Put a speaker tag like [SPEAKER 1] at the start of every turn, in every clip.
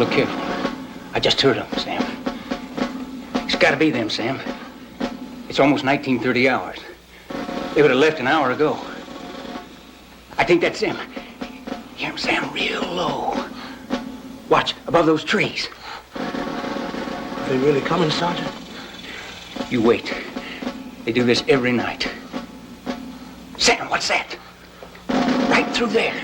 [SPEAKER 1] look careful. I just heard them, Sam. It's gotta be them, Sam. It's almost 1930 hours. They would have left an hour ago. I think that's them. Hear them, Sam, real low. Watch, above those trees.
[SPEAKER 2] Are they really coming, Sergeant?
[SPEAKER 1] You wait. They do this every night. Sam, what's that? Right through there.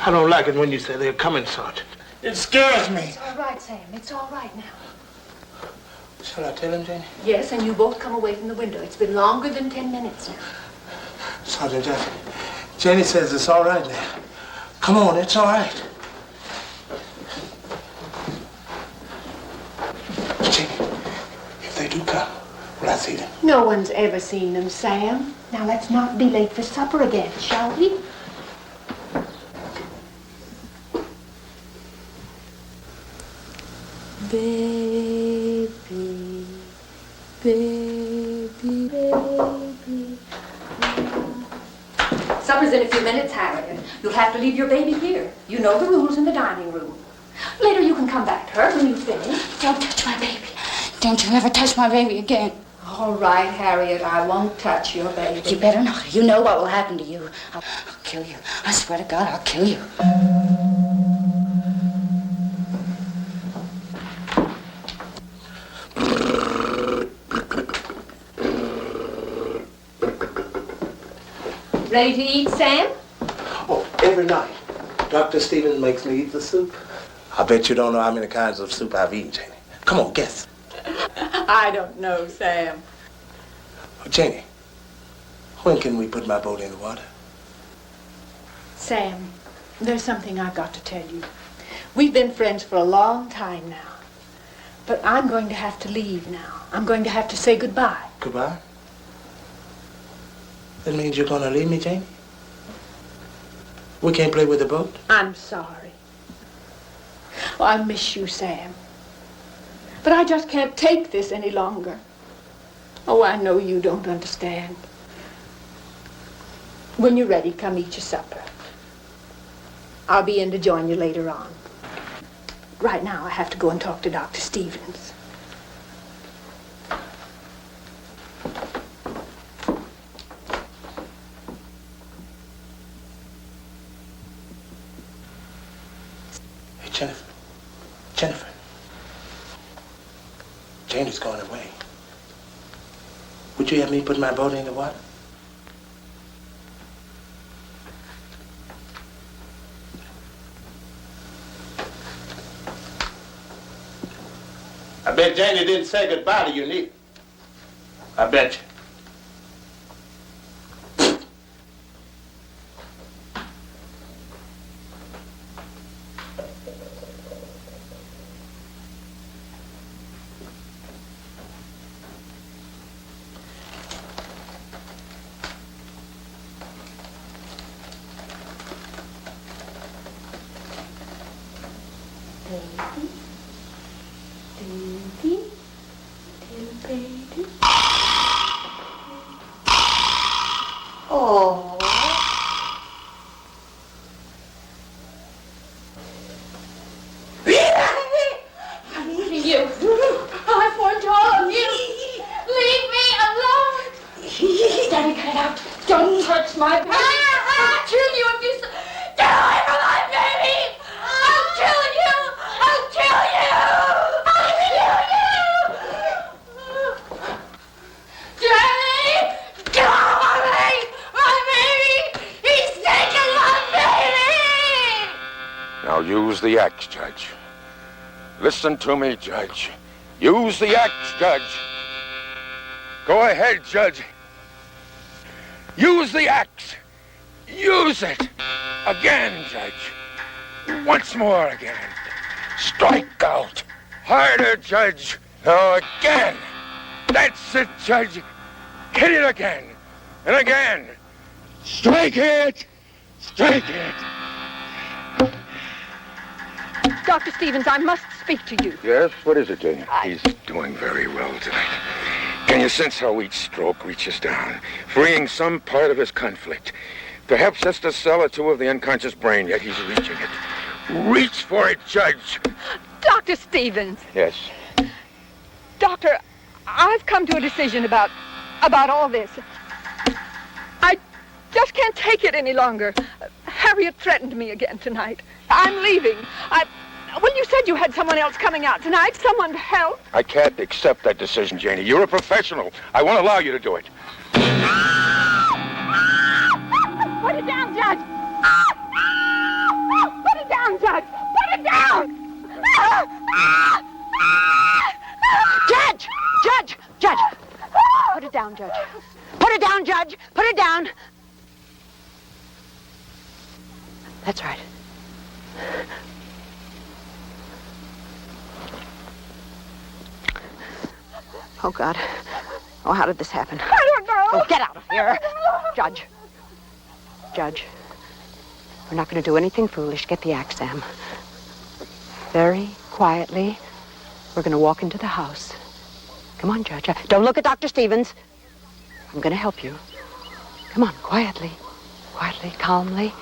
[SPEAKER 2] I don't like it when you say they're coming, Sergeant. It scares me.
[SPEAKER 3] It's all right, Sam. It's all right now.
[SPEAKER 2] Shall I tell him, Janie?
[SPEAKER 3] Yes, and you both come away from the window. It's been longer than 10 minutes now.
[SPEAKER 2] Sergeant, Janie says it's all right now. Come on, it's all right. Janie, if they do come, will I see them?
[SPEAKER 3] No one's ever seen them, Sam. Now let's not be late for supper again, shall we? Baby, baby, baby. Supper's in a few minutes, Harriet. You'll have to leave your baby here. You know the rules in the dining room. Later you can come back to her when you finish.
[SPEAKER 4] Don't touch my baby. Don't you ever touch my baby again.
[SPEAKER 3] All right, Harriet, I won't touch your baby.
[SPEAKER 4] You better not. You know what will happen to you. I'll kill you. I swear to God, I'll kill you.
[SPEAKER 3] Ready to eat, Sam?
[SPEAKER 2] Oh, every night. Dr. Stephens makes me eat the soup. I bet you don't know how many kinds of soup I've eaten, Janie. Come on, guess.
[SPEAKER 3] I don't know, Sam.
[SPEAKER 2] Oh, Janie, when can we put my boat in the water?
[SPEAKER 3] Sam, there's something I've got to tell you. We've been friends for a long time now. But I'm going to have to leave now. I'm going to have to say goodbye.
[SPEAKER 2] Goodbye? That means you're gonna leave me, Janie? We can't play with the boat?
[SPEAKER 3] I'm sorry. Oh, I miss you, Sam. But I just can't take this any longer. Oh, I know you don't understand. When you're ready, come eat your supper. I'll be in to join you later on. Right now, I have to go and talk to Dr. Stephens.
[SPEAKER 2] Hey, Jennifer. Janie's going away. Would you have me put my boat in the water? I bet Janie didn't say goodbye to you, neither. I bet you.
[SPEAKER 3] Oh. I'm leaving you. I foretold you. Leave me alone. Daddy, cut it out. Don't touch my baby. I'll kill you if you... Get away from my baby. I'll kill you. I'll kill you. I'll kill you. Daddy, get off of me. My baby. He's taking my baby.
[SPEAKER 5] Now use the axe, Judge. Listen to me, Judge. Use the axe, Judge. Go ahead, Judge. Use the axe. Use it. Again, Judge. Once more again. Strike out. Harder, Judge. Now again. That's it, Judge. Hit it again. And again. Strike it. Strike it.
[SPEAKER 3] Dr. Stephens, I must speak to you.
[SPEAKER 5] Yes? What is it, Jane? He's doing very well tonight. Can you sense how each stroke reaches down, freeing some part of his conflict? Perhaps just a cell or two of the unconscious brain, yet he's reaching it. Reach for it, Judge.
[SPEAKER 6] Dr. Stephens.
[SPEAKER 5] Yes.
[SPEAKER 6] Doctor, I've come to a decision about all this. I just can't take it any longer. Harriet threatened me again tonight. I'm leaving. Well, you said you had someone else coming out tonight, someone to help.
[SPEAKER 5] I can't accept that decision, Janie. You're a professional. I won't allow you to do it.
[SPEAKER 6] Put it down, Judge. Put it down, Judge. Put it down.
[SPEAKER 4] Judge! Judge! Judge! Put it down, Judge. Put it down, Judge. Put it down. That's right. Oh, God. Oh, how did this happen?
[SPEAKER 6] I don't know.
[SPEAKER 4] Oh, get out of here. Judge. Judge. We're not going to do anything foolish. Get the axe, Sam. Very quietly, we're going to walk into the house. Come on, Judge. Don't look at Dr. Stephens. I'm going to help you. Come on, quietly. Quietly, calmly.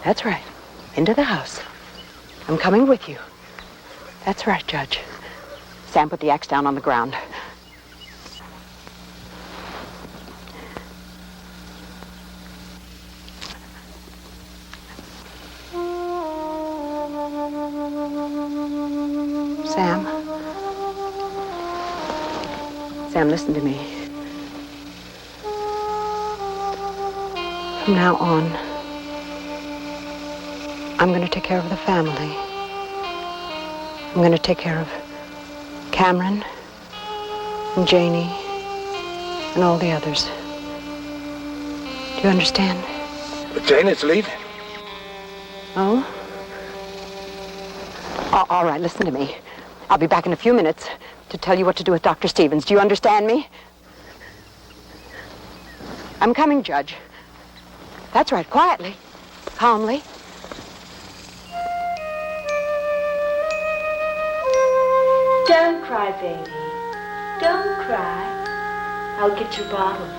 [SPEAKER 4] That's right. Into the house. I'm coming with you. That's right, Judge. Sam, put the axe down on the ground. Sam. Sam, listen to me. From now on, I'm going to take care of the family. I'm going to take care of Cameron and Janie and all the others. Do you understand?
[SPEAKER 2] But Janie's leaving.
[SPEAKER 4] Oh? All right, listen to me. I'll be back in a few minutes to tell you what to do with Dr. Stephens. Do you understand me? I'm coming, Judge. That's right, quietly, calmly.
[SPEAKER 7] Don't cry, baby. Don't cry. I'll get your bottle.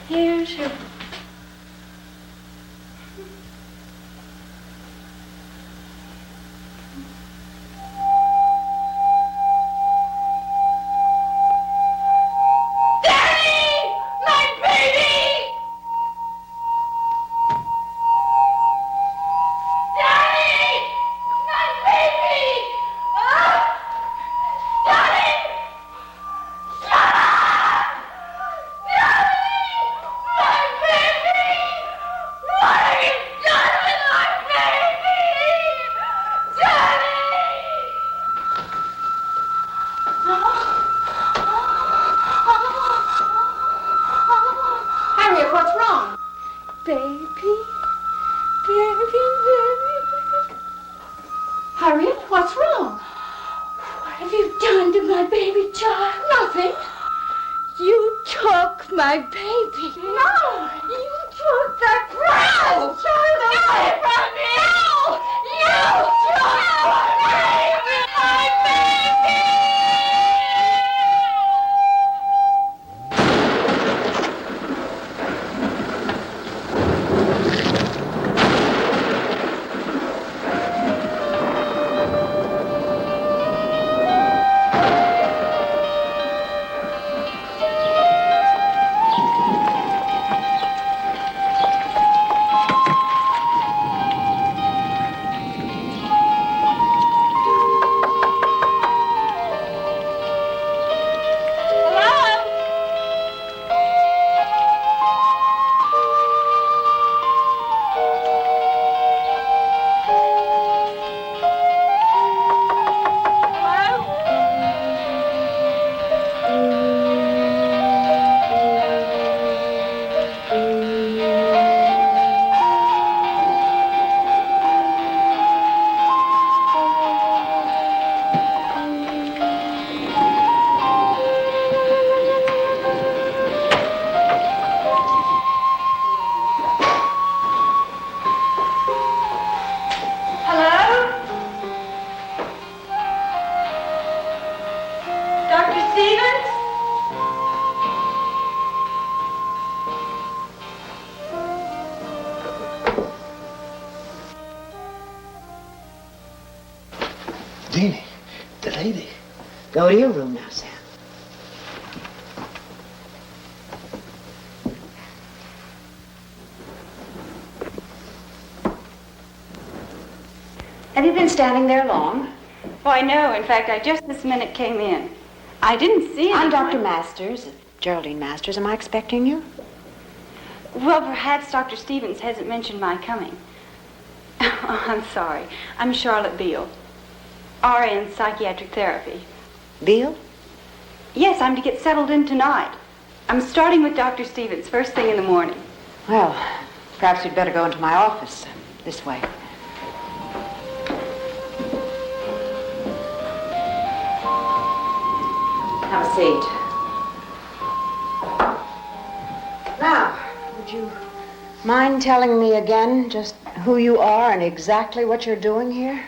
[SPEAKER 7] Here's your...
[SPEAKER 3] Harriet, what's wrong? What have you done to my baby child? Nothing. You took my baby. No! You took that precious child away from me! No! You took my baby! My baby!
[SPEAKER 2] Beanie, the lady.
[SPEAKER 4] Go to your room now, Sam. Have you been standing there long?
[SPEAKER 8] Oh, I know. In fact, I just this minute came in. I didn't see anyone.
[SPEAKER 4] I'm Dr. Masters, Geraldine Masters. Am I expecting you?
[SPEAKER 8] Well, perhaps Dr. Stephens hasn't mentioned my coming. Oh, I'm sorry. I'm Charlotte Beale, RA in psychiatric therapy.
[SPEAKER 4] Beale?
[SPEAKER 8] Yes, I'm to get settled in tonight. I'm starting with Dr. Stephens first thing in the morning.
[SPEAKER 4] Well, perhaps you'd better go into my office. This way. Have a seat. Now, would you mind telling me again just who you are and exactly what you're doing here?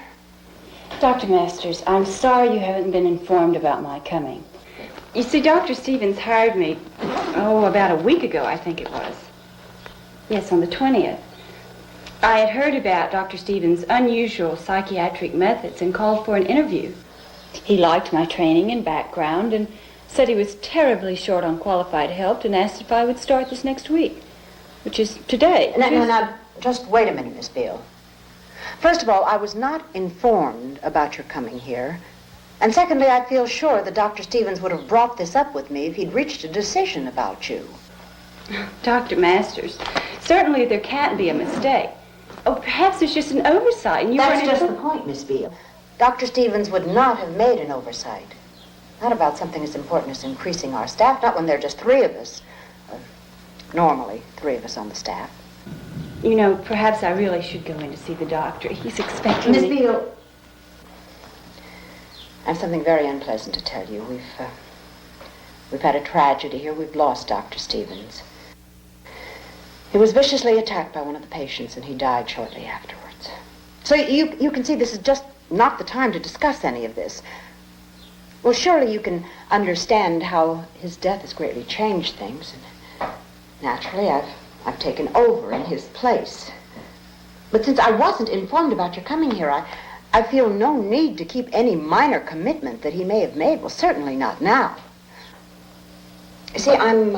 [SPEAKER 8] Dr. Masters, I'm sorry you haven't been informed about my coming. You see, Dr. Stephens hired me, about a week ago, I think it was. Yes, on the 20th. I had heard about Dr. Stephens' unusual psychiatric methods and called for an interview. He liked my training and background and said he was terribly short on qualified help and asked if I would start this next week, which is today.
[SPEAKER 4] Now, just wait a minute, Miss Beale. First of all, I was not informed about your coming here. And secondly, I feel sure that Dr. Stephens would have brought this up with me if he'd reached a decision about you.
[SPEAKER 8] Dr. Masters, certainly there can't be a mistake. Oh, perhaps it's just an oversight and you
[SPEAKER 4] That's
[SPEAKER 8] weren't
[SPEAKER 4] just the point, Miss Beale. Dr. Stephens would not have made an oversight. Not about something as important as increasing our staff, not when there are just three of us. Normally, three of us on the staff.
[SPEAKER 8] You know, perhaps I really should go in to see the doctor. He's expecting
[SPEAKER 4] Miss
[SPEAKER 8] me.
[SPEAKER 4] Beale, I have something very unpleasant to tell you. We've had a tragedy here. We've lost Dr. Stephens. He was viciously attacked by one of the patients, and he died shortly afterwards. So you can see this is just not the time to discuss any of this. Well, surely you can understand how his death has greatly changed things. And naturally, I've taken over in his place. But since I wasn't informed about your coming here, I feel no need to keep any minor commitment that he may have made. Well, certainly not now. See, I'm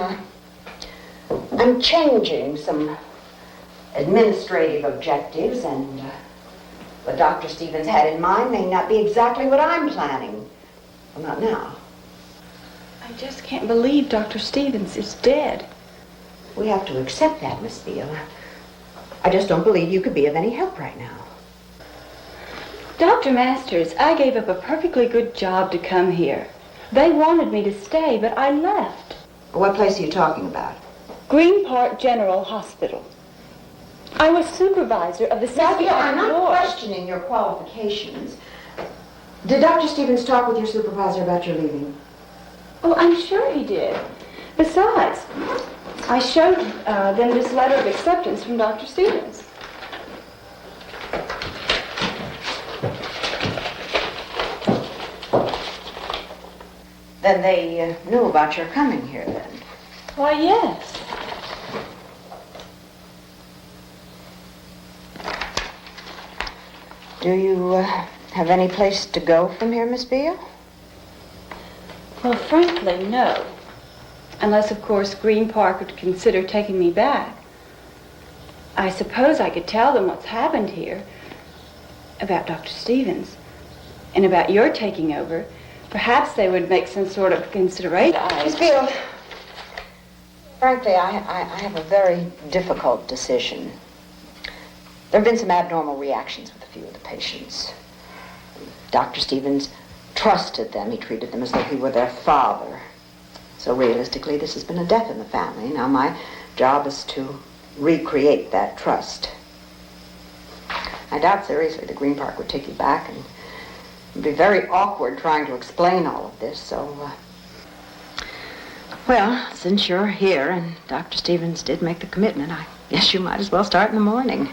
[SPEAKER 4] changing some administrative objectives, and what Dr. Stephens had in mind may not be exactly what I'm planning. Well, not now.
[SPEAKER 8] I just can't believe Dr. Stephens is dead.
[SPEAKER 4] We have to accept that, Miss Beale. I just don't believe you could be of any help right now.
[SPEAKER 8] Dr. Masters, I gave up a perfectly good job to come here. They wanted me to stay, but I left.
[SPEAKER 4] What place are you talking about?
[SPEAKER 8] Green Park General Hospital. I was supervisor of the psychiatric
[SPEAKER 4] I'm not
[SPEAKER 8] ward.
[SPEAKER 4] questioning your qualifications. Did Dr. Stephens talk with your supervisor about your leaving?
[SPEAKER 8] Oh, I'm sure he did. Besides, I showed them this letter of acceptance from Dr. Stephens.
[SPEAKER 4] Then they knew about your coming here, then.
[SPEAKER 8] Why, yes.
[SPEAKER 4] Do you have any place to go from here, Miss Beale?
[SPEAKER 8] Well, frankly, no. Unless, of course, Green Park would consider taking me back. I suppose I could tell them what's happened here, about Dr. Stephens, and about your taking over. Perhaps they would make some sort of consideration.
[SPEAKER 4] Miss Beale, frankly, I have a very difficult decision. There have been some abnormal reactions with a few of the patients. Dr. Stephens trusted them. He treated them as though he were their father. So realistically, this has been a death in the family. Now my job is to recreate that trust. I doubt seriously that Green Park would take you back, and it'd be very awkward trying to explain all of this, so... Well, since you're here and Dr. Stephens did make the commitment, I guess you might as well start in the morning.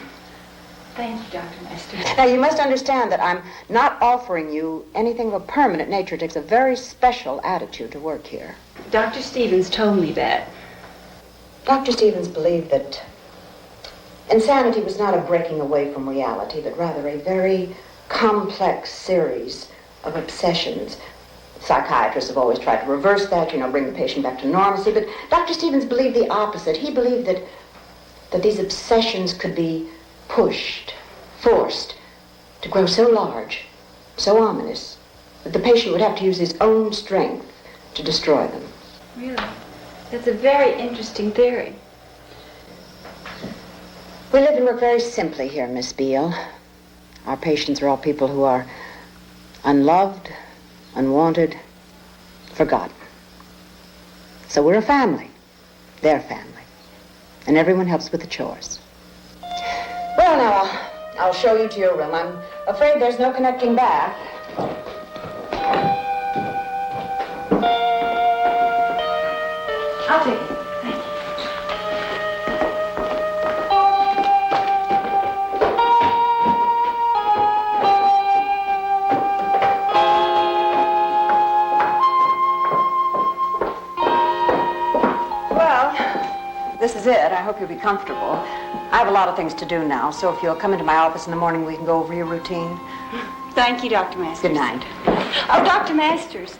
[SPEAKER 8] Thank you, Dr. Masters.
[SPEAKER 4] Now, you must understand that I'm not offering you anything of a permanent nature. It takes a very special attitude to work here.
[SPEAKER 8] Dr. Stephens told me that.
[SPEAKER 4] Dr. Stephens believed that insanity was not a breaking away from reality, but rather a very complex series of obsessions. Psychiatrists have always tried to reverse that, bring the patient back to normalcy, but Dr. Stephens believed the opposite. He believed that these obsessions could be pushed, forced to grow so large, so ominous, that the patient would have to use his own strength to destroy them.
[SPEAKER 8] Really? That's a very interesting theory.
[SPEAKER 4] We live and work very simply here, Miss Beale. Our patients are all people who are unloved, unwanted, forgotten. So we're a family, their family, and everyone helps with the chores. Well, now, I'll show you to your room. I'm afraid there's no connecting bath.
[SPEAKER 8] I'll take it.
[SPEAKER 4] This is it. I hope you'll be comfortable. I have a lot of things to do now, so if you'll come into my office in the morning, we can go over your routine.
[SPEAKER 8] Thank you, Dr. Masters.
[SPEAKER 4] Good night.
[SPEAKER 8] Oh, Dr. Masters,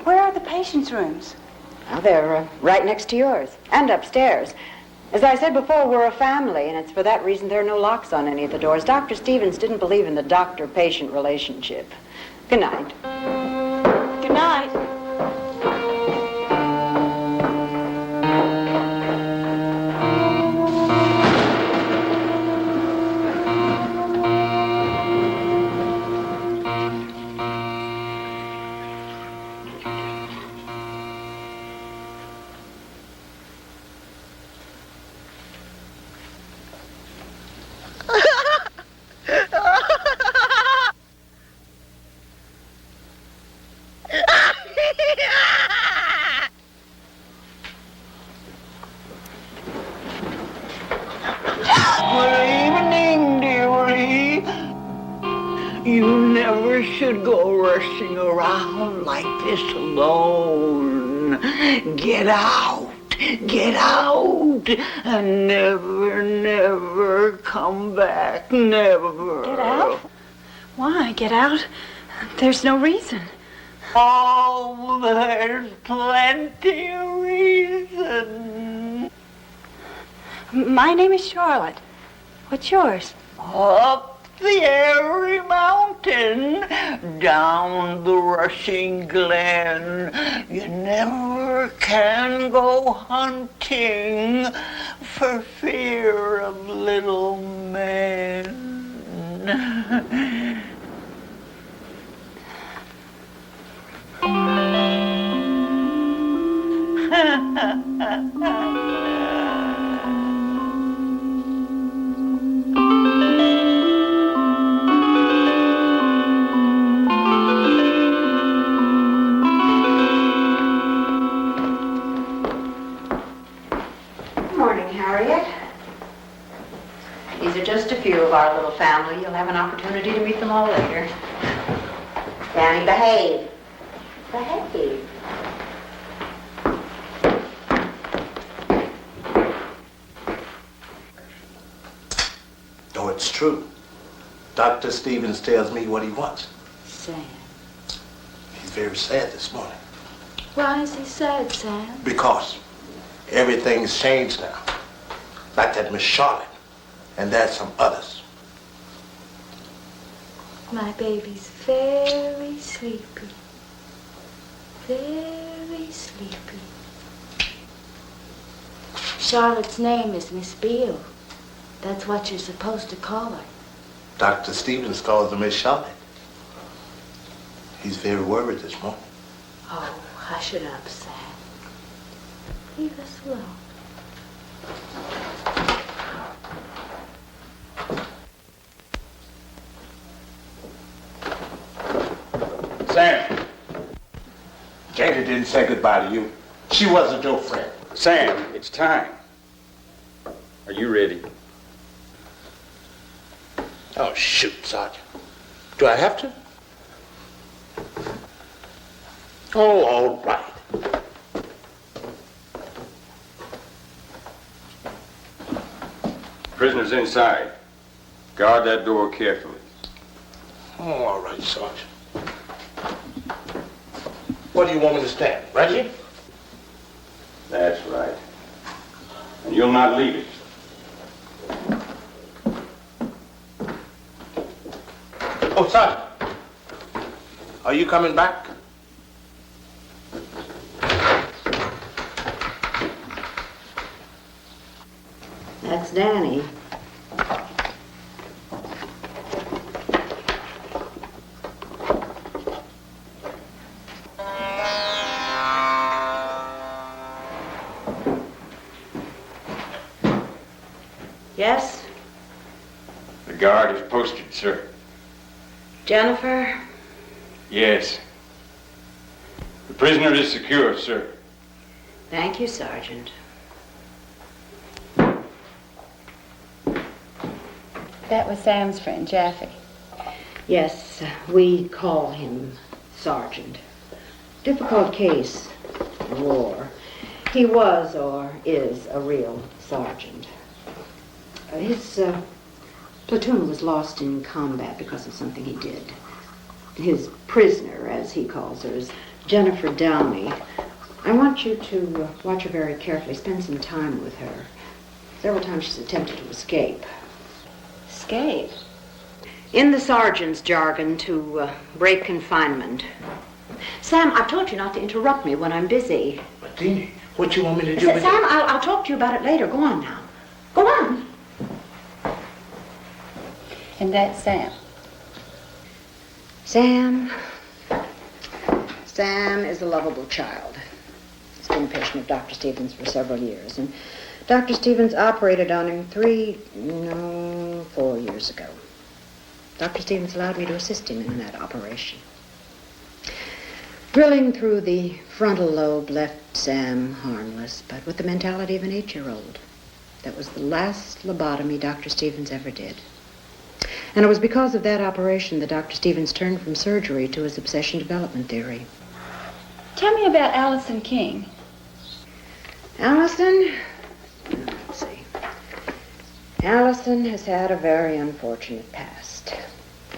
[SPEAKER 8] where are the patients' rooms?
[SPEAKER 4] Well, they're right next to yours, and upstairs. As I said before, we're a family, and it's for that reason there are no locks on any of the doors. Dr. Stephens didn't believe in the doctor-patient relationship. Good night.
[SPEAKER 8] Good night.
[SPEAKER 9] You never should go rushing around like this alone. Get out, and never, never come back, never.
[SPEAKER 8] Get out? Why get out? There's no reason.
[SPEAKER 9] Oh, there's plenty of reason.
[SPEAKER 8] My name is Charlotte. What's yours?
[SPEAKER 9] Up the airy mountain, down the rushing glen, you never can go hunting for fear of little men.
[SPEAKER 4] These are just a few of our little family. You'll have an opportunity to meet them all later. Danny, behave. Behave.
[SPEAKER 2] Oh, it's true. Dr. Stephens tells me what he wants.
[SPEAKER 7] Sam.
[SPEAKER 2] He's very sad this morning.
[SPEAKER 7] Why is he sad, Sam?
[SPEAKER 2] Because everything's changed now. Like that Miss Charlotte. And there's some others.
[SPEAKER 7] My baby's very sleepy. Very sleepy. Charlotte's name is Miss Beale. That's what you're supposed to call her.
[SPEAKER 2] Dr. Stephens calls her Miss Charlotte. He's very worried this morning.
[SPEAKER 7] Oh, hush it up, Sam. Leave us alone.
[SPEAKER 1] Sam.
[SPEAKER 2] Janie didn't say goodbye to you. She wasn't your friend.
[SPEAKER 1] Sam, it's time. Are you ready?
[SPEAKER 2] Oh, shoot, Sergeant. Do I have to? Oh, all right.
[SPEAKER 1] Prisoner's inside. Guard that door carefully.
[SPEAKER 2] Oh, all right, Sergeant. What do you want me to stand, Reggie?
[SPEAKER 1] That's right. And you'll not leave it.
[SPEAKER 2] Oh, Sergeant. Are you coming back?
[SPEAKER 4] That's Danny. Yes?
[SPEAKER 1] The guard is posted, sir.
[SPEAKER 4] Jennifer?
[SPEAKER 1] Yes. The prisoner is secure, sir.
[SPEAKER 4] Thank you, Sergeant.
[SPEAKER 8] That was Sam's friend, Jaffe.
[SPEAKER 4] Yes, we call him Sergeant. Difficult case. War. He was or is a real sergeant. His platoon was lost in combat because of something he did. His prisoner, as he calls her, is Jennifer Downey. I want you to watch her very carefully, spend some time with her. Several times she's attempted to escape.
[SPEAKER 8] Escape?
[SPEAKER 4] In the sergeant's jargon, to break confinement. Sam, I've told you not to interrupt me when I'm busy.
[SPEAKER 2] But Deanie, what you want me to do with
[SPEAKER 4] Sam, I'll talk to you about it later. Go on now. Go on.
[SPEAKER 8] And that's Sam.
[SPEAKER 4] Sam is a lovable child. He's been a patient of Dr. Stephens for several years, and Dr. Stephens operated on him 4 years ago. Dr. Stephens allowed me to assist him in that operation. Drilling through the frontal lobe left Sam harmless, but with the mentality of an 8-year-old. That was the last lobotomy Dr. Stephens ever did. And it was because of that operation that Dr. Stephens turned from surgery to his obsession development theory.
[SPEAKER 8] Tell me about Allison King.
[SPEAKER 4] Allison? Let's see. Allison has had a very unfortunate past.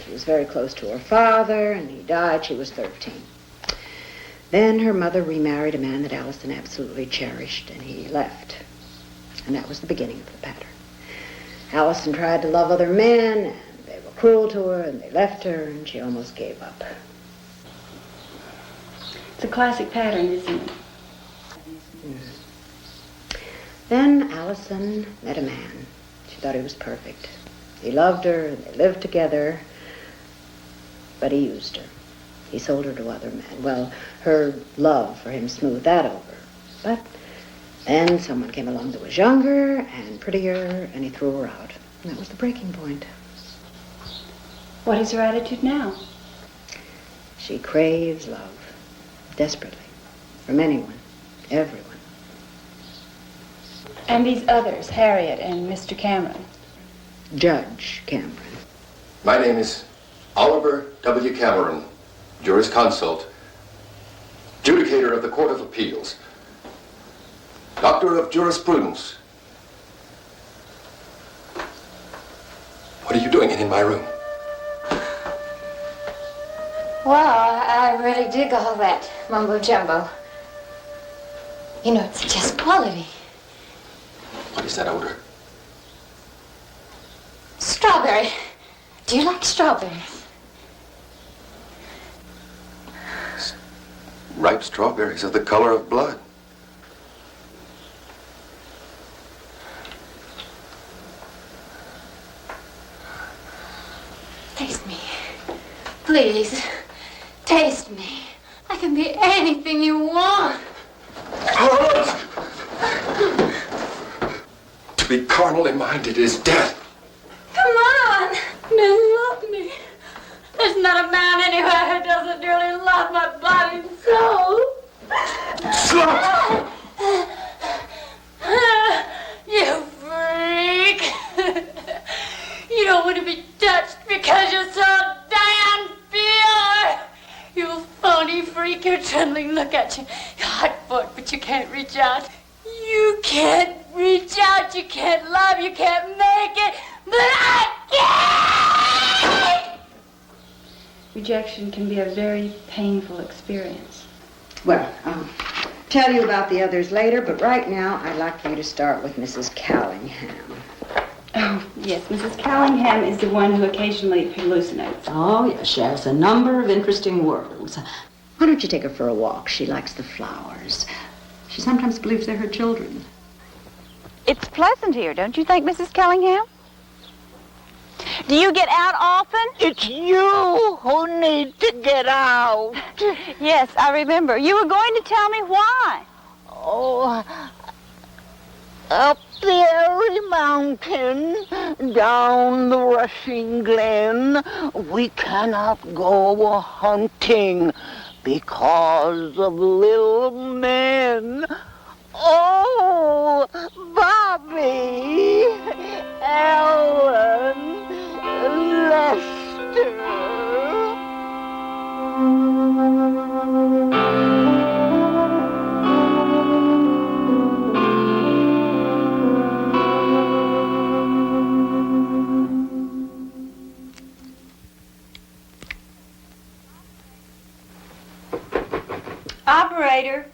[SPEAKER 4] She was very close to her father, and he died. She was 13. Then her mother remarried a man that Allison absolutely cherished, and he left. And that was the beginning of the pattern. Allison tried to love other men, and they were cruel to her, and they left her, and she almost gave up.
[SPEAKER 8] It's a classic pattern, isn't it?
[SPEAKER 4] Then Allison met a man. She thought he was perfect. He loved her, and they lived together, but he used her. He sold her to other men. Well, her love for him smoothed that over. But then someone came along that was younger and prettier, and he threw her out. And that was the breaking point.
[SPEAKER 8] What is her attitude now?
[SPEAKER 4] She craves love, desperately, from anyone, everyone.
[SPEAKER 8] And these others, Harriet and Mr. Cameron?
[SPEAKER 4] Judge Cameron.
[SPEAKER 10] My name is Oliver W. Cameron, jurisconsult, judicator of the Court of Appeals, doctor of jurisprudence. What are you doing in my room?
[SPEAKER 3] Well, I really dig all that mumbo-jumbo. You know, it's just quality.
[SPEAKER 10] What is that odor?
[SPEAKER 3] Strawberry. Do you like strawberries?
[SPEAKER 10] Ripe strawberries are the color of blood.
[SPEAKER 3] Taste me. Please. Taste me. I can be anything you want.
[SPEAKER 10] To be carnally minded is death.
[SPEAKER 3] Come on. Men love me. There's not a man anywhere who doesn't really love my body and soul.
[SPEAKER 10] Slut!
[SPEAKER 3] You freak. You don't want to be touched because you're so damn pure. You phony freak. You're trembling. Look at you. You're hot for it, but you can't reach out. You can't reach out. You can't love. You can't make it. But I can!
[SPEAKER 8] Rejection can be a very painful experience.
[SPEAKER 4] Well, I'll tell you about the others later, but right now I'd like for you to start with Mrs. Callingham.
[SPEAKER 8] Oh, yes, Mrs. Callingham is the one who occasionally hallucinates.
[SPEAKER 4] Oh, yes, she has a number of interesting words. Why don't you take her for a walk? She likes the flowers. She sometimes believes they're her children.
[SPEAKER 8] It's pleasant here, don't you think, Mrs. Callingham? Do you get out often?
[SPEAKER 9] It's you who need to get out.
[SPEAKER 8] Yes, I remember. You were going to tell me why.
[SPEAKER 9] Oh, up the airy mountain, down the rushing glen, we cannot go hunting because of little men. Oh, Bobby, Ellen, Lester.
[SPEAKER 8] Operator.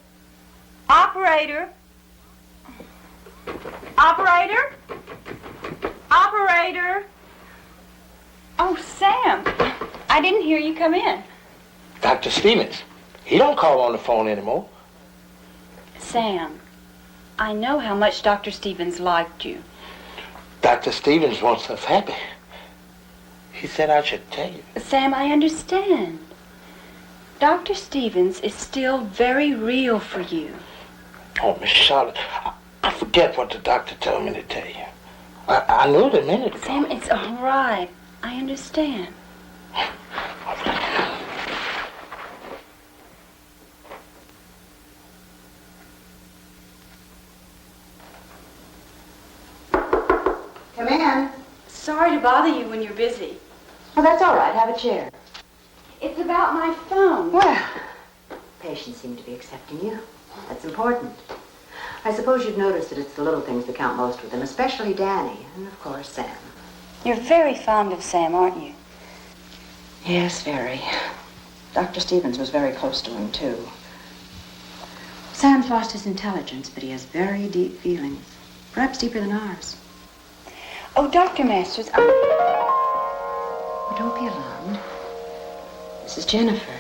[SPEAKER 8] Operator. Operator. Operator. Oh, Sam. I didn't hear you come in.
[SPEAKER 2] Dr. Stephens, he don't call on the phone anymore.
[SPEAKER 8] Sam, I know how much Dr. Stephens liked you.
[SPEAKER 2] Dr. Stephens wants us happy. He said I should tell you.
[SPEAKER 8] Sam, I understand. Dr. Stephens is still very real for you.
[SPEAKER 2] Oh, Miss Charlotte, I forget what the doctor told me to tell you. I knew it a minute ago.
[SPEAKER 8] Sam, it's all right. I understand.
[SPEAKER 4] Come in.
[SPEAKER 8] Sorry to bother you when you're busy.
[SPEAKER 4] Well, that's all right. Have a chair.
[SPEAKER 8] It's about my phone.
[SPEAKER 4] Well, patients seem to be accepting you. That's important. I suppose you've noticed that it's the little things that count most with them, especially Danny, and of course, Sam.
[SPEAKER 8] You're very fond of Sam, aren't you?
[SPEAKER 4] Yes, very. Dr. Stephens was very close to him, too. Sam's lost his intelligence, but he has very deep feelings, perhaps deeper than ours.
[SPEAKER 8] Oh, Dr. Masters,
[SPEAKER 4] Oh, don't be alarmed. This is Jennifer.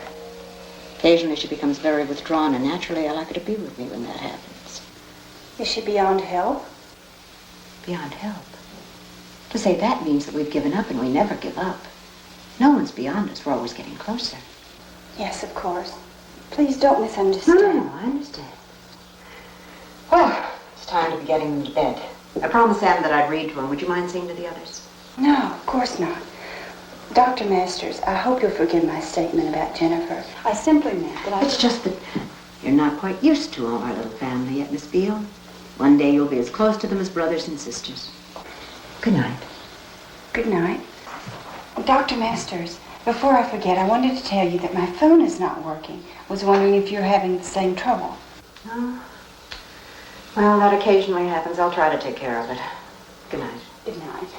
[SPEAKER 4] Occasionally she becomes very withdrawn, and naturally I like her to be with me when that happens.
[SPEAKER 8] Is she beyond help?
[SPEAKER 4] Beyond help? To say that means that we've given up, and we never give up. No one's beyond us. We're always getting closer.
[SPEAKER 8] Yes, of course. Please don't misunderstand.
[SPEAKER 4] No, I understand. Well, it's time to be getting them to bed. I promised Sam that I'd read to him. Would you mind seeing to the others?
[SPEAKER 8] No, of course not. Dr. Masters, I hope you'll forgive my statement about Jennifer. I simply meant that
[SPEAKER 4] It's just that you're not quite used to our little family yet, Miss Beale. One day you'll be as close to them as brothers and sisters. Good night.
[SPEAKER 8] Good night. Dr. Masters, before I forget, I wanted to tell you that my phone is not working. I was wondering if you're having the same trouble.
[SPEAKER 4] Oh. Well, that occasionally happens. I'll try to take care of it. Good night.
[SPEAKER 8] Good night.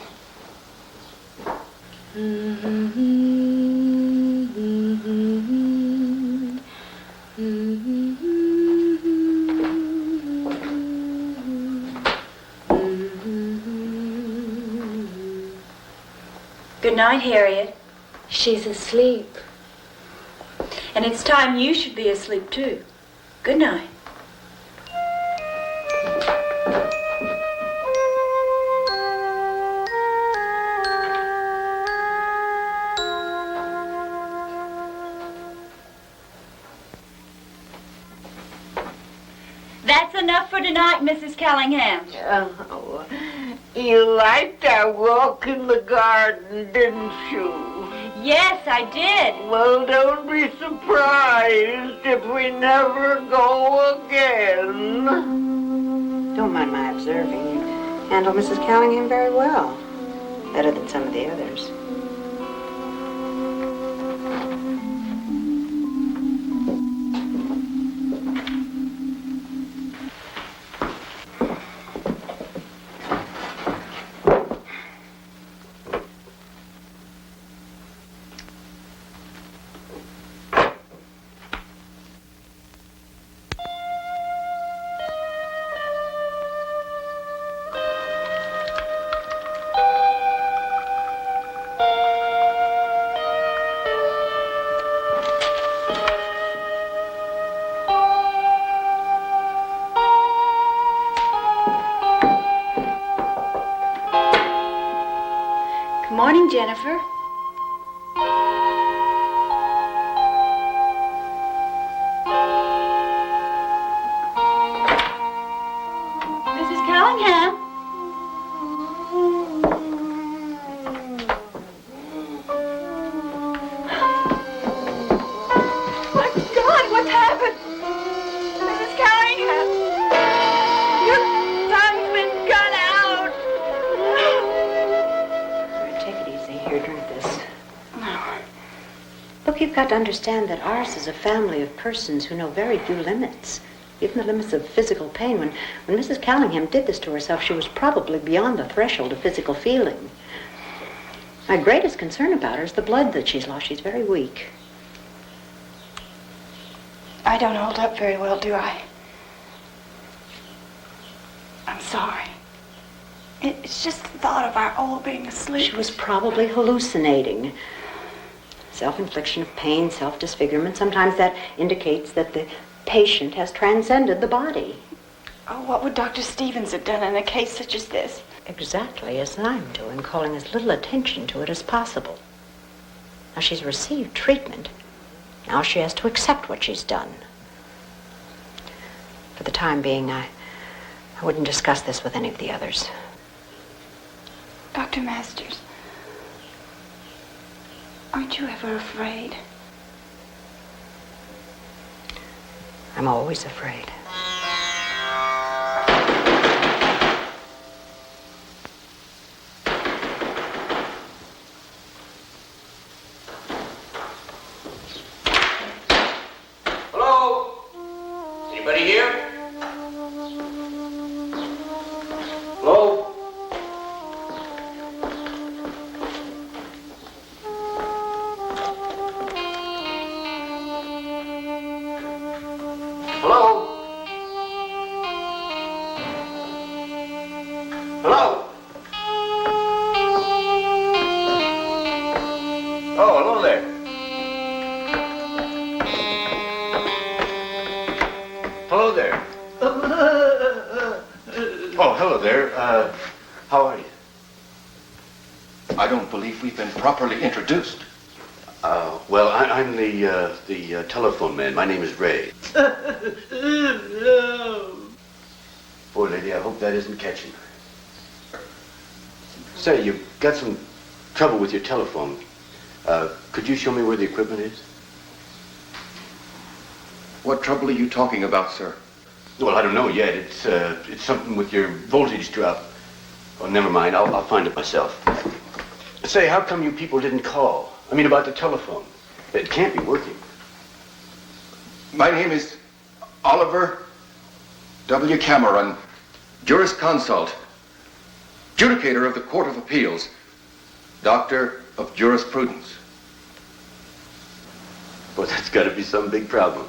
[SPEAKER 8] Good night, Harriet.
[SPEAKER 7] She's asleep.
[SPEAKER 8] And it's time you should be asleep, too. Good night. That's enough for tonight, Mrs. Callingham.
[SPEAKER 9] Oh, you liked our walk in the garden, didn't you?
[SPEAKER 8] Yes, I did.
[SPEAKER 9] Well, don't be surprised if we never go again.
[SPEAKER 4] Don't mind my observing. You handle Mrs. Callingham very well. Better than some of the others.
[SPEAKER 8] Morning, Jennifer. Mrs. Callingham.
[SPEAKER 6] My God, what's happened? Mrs. Callingham, your son's been gun out.
[SPEAKER 4] Take it easy. Here, drink this. Look, you've got to understand that ours is a family of persons who know very few limits. Even the limits of physical pain. When Mrs. Callingham did this to herself, she was probably beyond the threshold of physical feeling. My greatest concern about her is the blood that she's lost. She's very weak.
[SPEAKER 8] I don't hold up very well, do I? I'm sorry. It's just the thought of our all being asleep.
[SPEAKER 4] She was probably hallucinating. Self-infliction of pain, self-disfigurement, sometimes that indicates that the patient has transcended the body.
[SPEAKER 8] Oh, what would Dr. Stephens have done in a case such as this?
[SPEAKER 4] Exactly as I'm doing, calling as little attention to it as possible. Now, she's received treatment. Now she has to accept what she's done. For the time being, I wouldn't discuss this with any of the others.
[SPEAKER 8] Dr. Masters, aren't you ever afraid?
[SPEAKER 4] I'm always afraid.
[SPEAKER 1] Hello? Anybody here? Hello? Hello? Hello? Oh, hello there. Hello there. Oh, hello there. How are you?
[SPEAKER 10] I don't believe we've been properly introduced.
[SPEAKER 11] Well, I'm the telephone man. My name is Ray. Poor lady, I hope that isn't catching. Say, you've got some trouble with your telephone. Could you show me where the equipment is?
[SPEAKER 10] What trouble are you talking about, sir?
[SPEAKER 11] Well, I don't know yet. It's something with your voltage drop. Oh, never mind. I'll find it myself. Say, how come you people didn't call? I mean, about the telephone. It can't be working.
[SPEAKER 10] My name is Oliver W. Cameron, jurisconsult, judicator of the Court of Appeals, doctor of jurisprudence.
[SPEAKER 11] Well, that's got to be some big problem.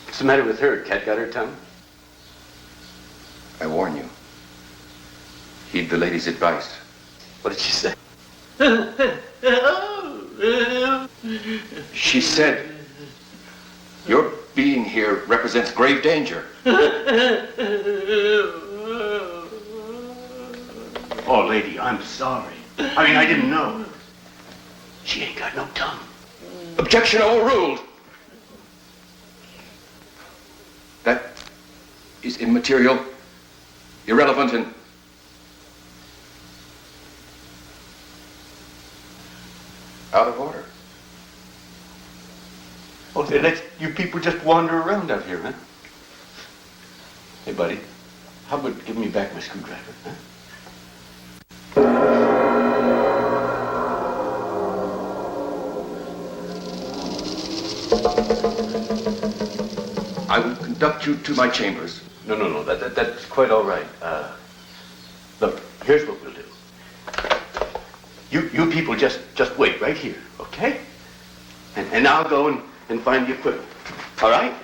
[SPEAKER 11] What's the matter with her? Cat got her tongue?
[SPEAKER 10] I warn you. Heed the lady's advice.
[SPEAKER 11] What did she say?
[SPEAKER 10] She said, your being here represents grave danger.
[SPEAKER 11] Oh, lady, I'm sorry. I mean, I didn't know. She ain't got no tongue.
[SPEAKER 10] Objection overruled. That is immaterial, irrelevant, and out of order.
[SPEAKER 11] Oh, they let you people just wander around out here, huh? Hey, buddy, how about giving me back my screwdriver, huh?
[SPEAKER 10] I will conduct you to my chambers.
[SPEAKER 11] No, that's quite all right. Look, here's what we'll do. You people just wait right here, okay? And I'll go and find the equipment, all right?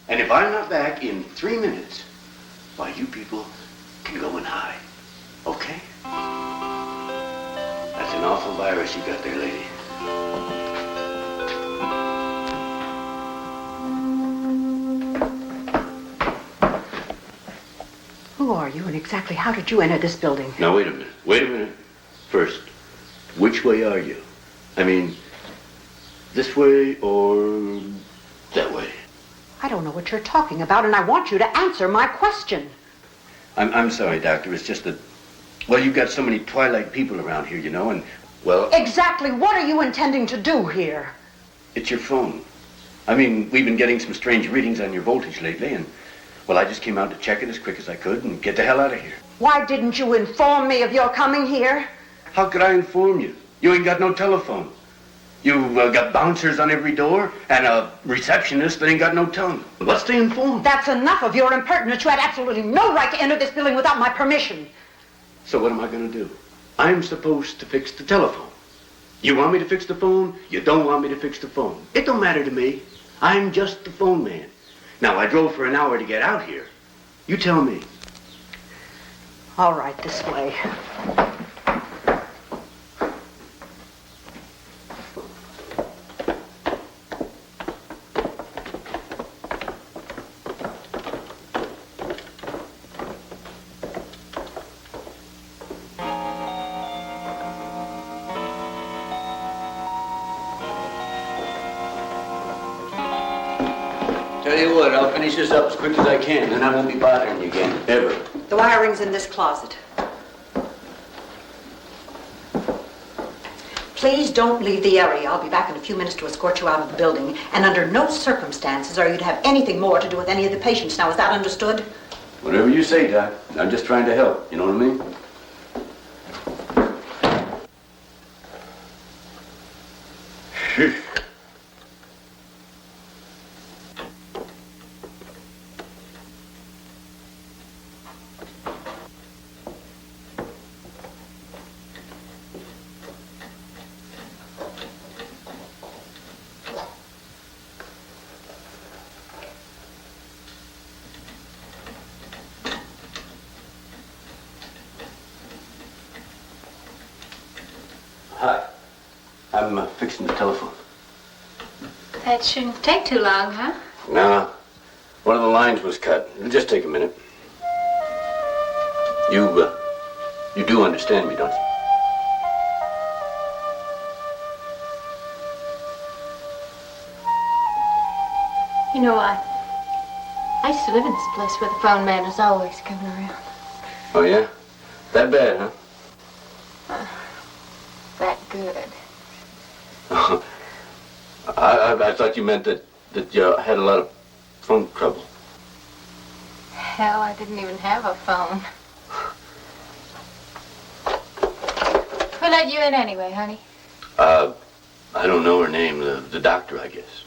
[SPEAKER 11] And if I'm not back in 3 minutes, why, you people can go and hide, okay? That's an awful virus you got there, lady.
[SPEAKER 4] Who Who are you and exactly how did you enter this building?
[SPEAKER 11] Now, wait a minute. Wait a minute. First, which way are you? I mean, this way or that way?
[SPEAKER 4] I don't know what you're talking about, and I want you to answer my question.
[SPEAKER 11] I'm sorry, Doctor. It's just that, well, you've got so many Twilight people around here, you know, and, well...
[SPEAKER 4] Exactly what are you intending to do here?
[SPEAKER 11] It's your phone. I mean, we've been getting some strange readings on your voltage lately, and, well, I just came out to check it as quick as I could and get the hell out of here.
[SPEAKER 4] Why didn't you inform me of your coming here?
[SPEAKER 11] How could I inform you? You ain't got no telephone. You've got bouncers on every door and a receptionist that ain't got no tongue. What's to inform?
[SPEAKER 4] That's enough of your impertinence. You had absolutely no right to enter this building without my permission.
[SPEAKER 11] So what am I going to do? I'm supposed to fix the telephone. You want me to fix the phone? You don't want me to fix the phone. It don't matter to me. I'm just the phone man. Now, I drove for an hour to get out here. You tell me.
[SPEAKER 4] All right, this way.
[SPEAKER 11] Tell you what, I'll finish this up as quick as I can, then I won't be bothering you again, ever.
[SPEAKER 4] The wiring's in this closet. Please don't leave the area. I'll be back in a few minutes to escort you out of the building. And under no circumstances are you to have anything more to do with any of the patients. Now, is that understood?
[SPEAKER 11] Whatever you say, Doc. I'm just trying to help. You know what I mean? Hi. I'm fixing the telephone.
[SPEAKER 3] That shouldn't take too long, huh?
[SPEAKER 11] No. One of the lines was cut. It'll just take a minute. You do understand me, don't you?
[SPEAKER 3] You know, I used to live in this place where the phone man was always coming around.
[SPEAKER 11] Oh, yeah? That bad, huh?
[SPEAKER 3] That good.
[SPEAKER 11] I thought you meant that you had a lot of phone trouble.
[SPEAKER 3] Hell, I didn't even have a phone. Who let you in anyway, honey?
[SPEAKER 11] I don't know her name. The doctor, I guess.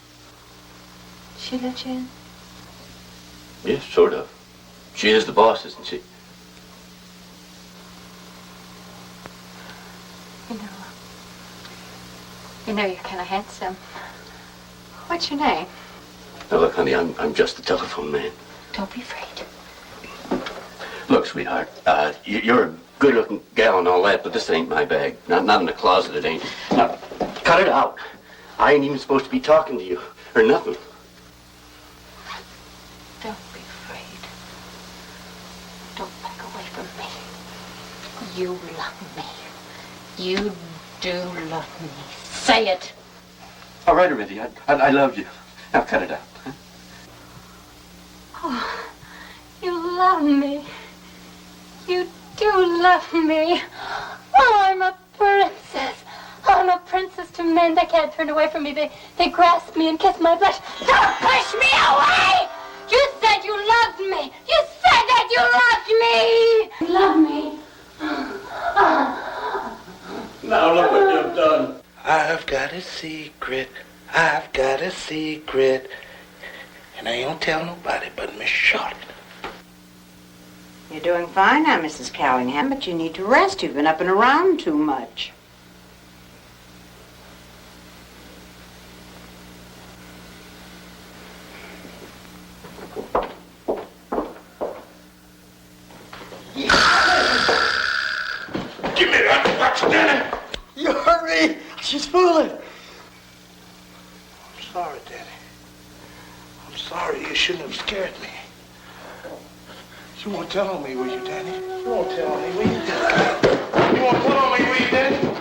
[SPEAKER 3] She let you in?
[SPEAKER 11] Yes, sort of. She is the boss, isn't she?
[SPEAKER 3] You know you're kind of handsome. What's your name?
[SPEAKER 11] Now, look, honey, I'm just the telephone man.
[SPEAKER 3] Don't be afraid.
[SPEAKER 11] Look, sweetheart, you're a good-looking gal and all that, but this ain't my bag. Not in the closet, it ain't. Now, cut it out. I ain't even supposed to be talking to you, or nothing.
[SPEAKER 3] Don't be afraid. Don't back away from me. You love me. You do love me. Say it.
[SPEAKER 11] All right, Arithia, I love you. Now cut it out. Huh?
[SPEAKER 3] Oh, you love me. You do love me. Oh, I'm a princess. I'm a princess to men. They can't turn away from me. They grasp me and kiss my flesh. Don't push me away! You said you loved me. You said that you loved me. You love me.
[SPEAKER 11] Now look what you've done.
[SPEAKER 2] I've got a secret. I've got a secret. And I ain't gonna tell nobody but Miss Charlotte.
[SPEAKER 4] You're doing fine now, Mrs. Callingham, but you need to rest. You've been up and around too much.
[SPEAKER 5] Give me that watch, Danny!
[SPEAKER 2] You hurt me. She's fooling. I'm sorry, Daddy. I'm sorry. You shouldn't have scared me. You won't tell on me, will you, Danny? You won't tell on me, will you? You won't tell on me, will you, Danny?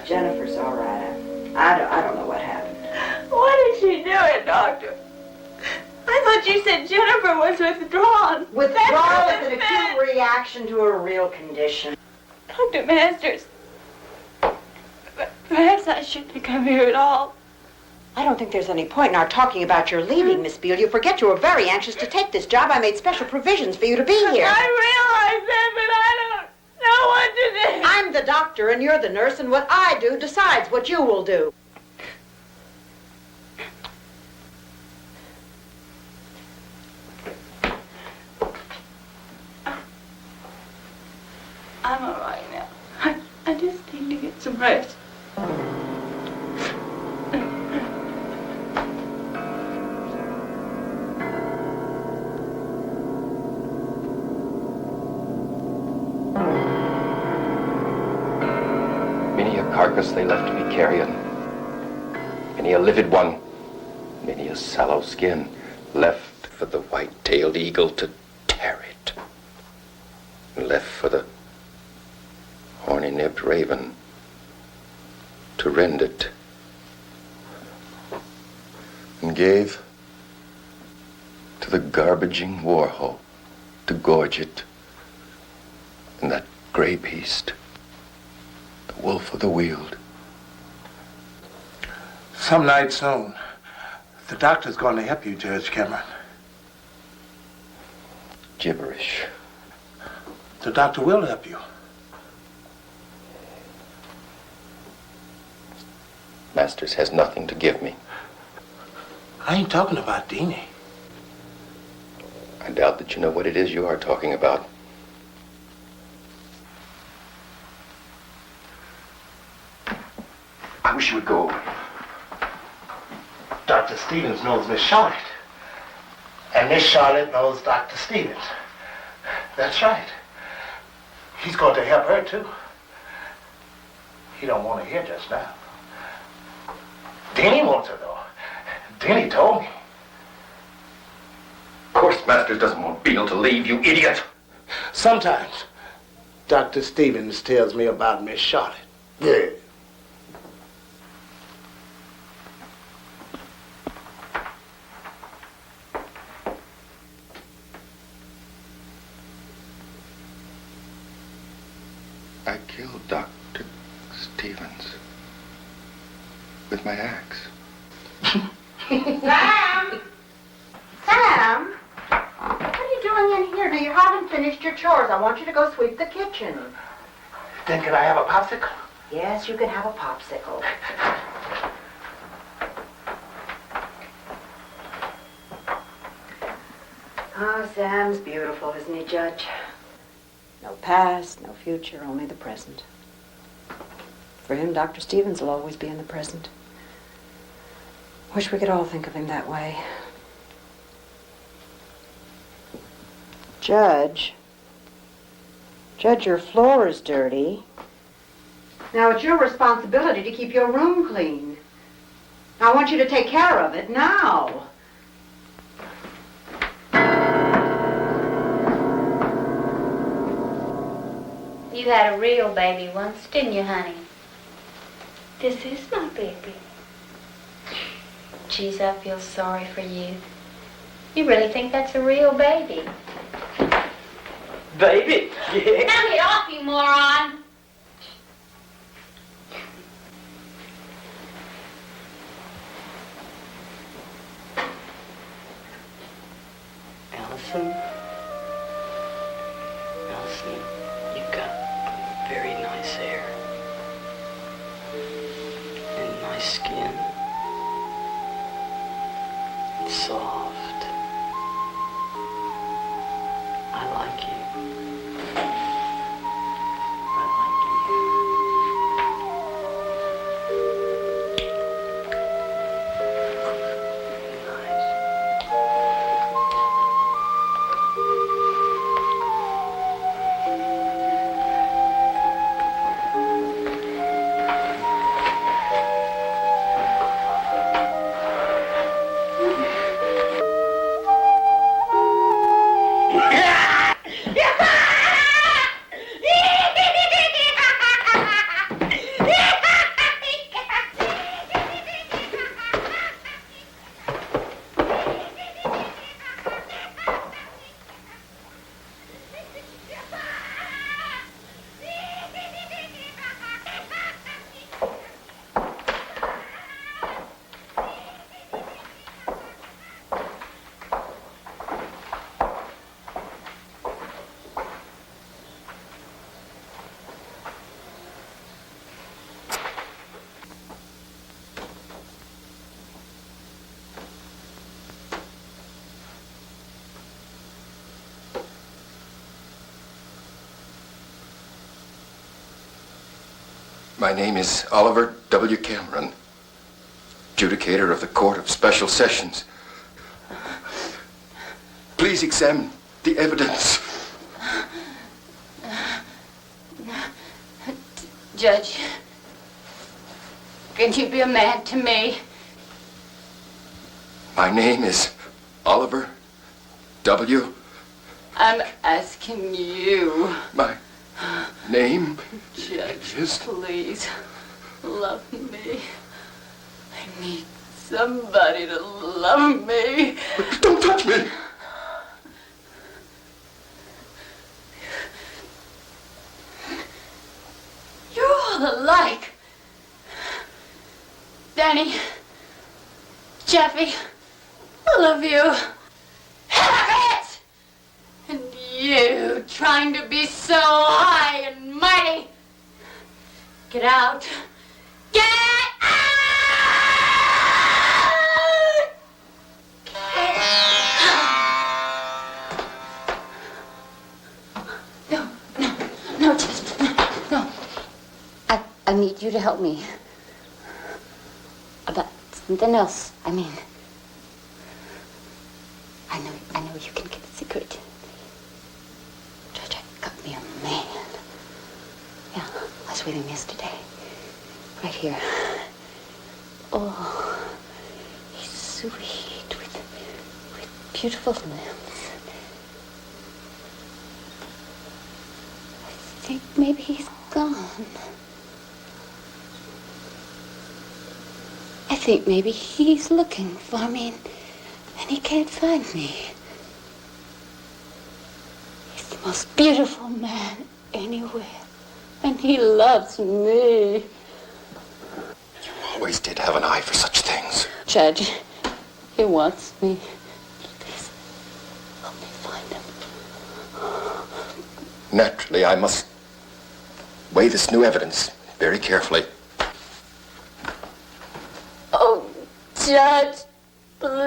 [SPEAKER 4] Jennifer's all right. I don't know what happened.
[SPEAKER 3] Why did she do it, Doctor? I thought you said Jennifer was withdrawn.
[SPEAKER 4] Withdrawal is an acute reaction to a real condition.
[SPEAKER 3] Dr. Masters, perhaps I shouldn't come here at all.
[SPEAKER 4] I don't think there's any point in our talking about your leaving, Miss Beale. You forget you were very anxious to take this job. I made special provisions for you to be here.
[SPEAKER 3] I realize that, but I don't know what to do.
[SPEAKER 4] I'm the doctor and you're the nurse, and what I do decides what you will do.
[SPEAKER 3] I'm all right now. I just need to get some rest.
[SPEAKER 10] Many a carcass they left me carrion, many a livid one, many a sallow skin, left for the white-tailed eagle to tear it, and left for the horny-nibbed raven to rend it, and gave to the garbaging warhole to gorge it, and that gray beast, the wolf of the Weald.
[SPEAKER 2] Some night soon, the doctor's going to help you, Judge Cameron.
[SPEAKER 10] Gibberish.
[SPEAKER 2] The doctor will help you.
[SPEAKER 10] Masters has nothing to give me.
[SPEAKER 2] I ain't talking about Deanie.
[SPEAKER 10] I doubt that you know what it is you are talking about.
[SPEAKER 11] I wish you would go away.
[SPEAKER 2] Dr. Stephens knows Miss Charlotte. And Miss Charlotte knows Dr. Stephens. That's right. He's going to help her, too. He don't want to hear just now. Denny wants her, though. Denny told me.
[SPEAKER 10] Of course Masters doesn't want Beale to leave, you idiot.
[SPEAKER 2] Sometimes Dr. Stephens tells me about Miss Charlotte. Yeah.
[SPEAKER 10] I killed Dr. Stephens with my axe.
[SPEAKER 4] Sam! Sam! What are you doing in here? You haven't finished your chores. I want you to go sweep the kitchen.
[SPEAKER 2] Then can I have a popsicle?
[SPEAKER 4] Yes, you can have a popsicle. Oh, Sam's beautiful, isn't he, Judge? No past, no future, only the present. For him, Dr. Stephens will always be in the present. Wish we could all think of him that way. Judge, your floor is dirty. Now, it's your responsibility to keep your room clean. I want you to take care of it now.
[SPEAKER 7] You had a real baby once, didn't you, honey? This is my baby. Geez, I feel sorry for you. You really think that's a real baby?
[SPEAKER 9] Baby? Yeah.
[SPEAKER 7] Now get off, you moron!
[SPEAKER 9] Allison, you've got very nice hair and nice skin. It's soft. I like you. I like you.
[SPEAKER 5] My name is Oliver W. Cameron, adjudicator of the Court of Special Sessions. Please examine the evidence.
[SPEAKER 8] Judge, can you be a man to me?
[SPEAKER 5] My name is Oliver W.
[SPEAKER 8] I'm asking you.
[SPEAKER 5] My name
[SPEAKER 8] Judge,
[SPEAKER 5] is...
[SPEAKER 8] please, love me. I need somebody to love me.
[SPEAKER 5] Don't touch me!
[SPEAKER 8] You're all alike. Danny, Jeffy, all of you. Hypocrites! And you trying to be so high and mighty. Get out. Get out!
[SPEAKER 7] No, just no. I need you to help me. About something else. I mean, I know you can keep a secret. Judge, I got me a man. Yeah, I was with him yesterday. Right here. Oh, he's sweet with beautiful lips. I think maybe he's gone. I think maybe he's looking for me and he can't find me. He's the most beautiful man anywhere. And he loves me.
[SPEAKER 5] You always did have an eye for such things.
[SPEAKER 7] Judge, he wants me. Please, help me find him.
[SPEAKER 5] Naturally, I must weigh this new evidence very carefully.
[SPEAKER 7] Oh, Judge, please.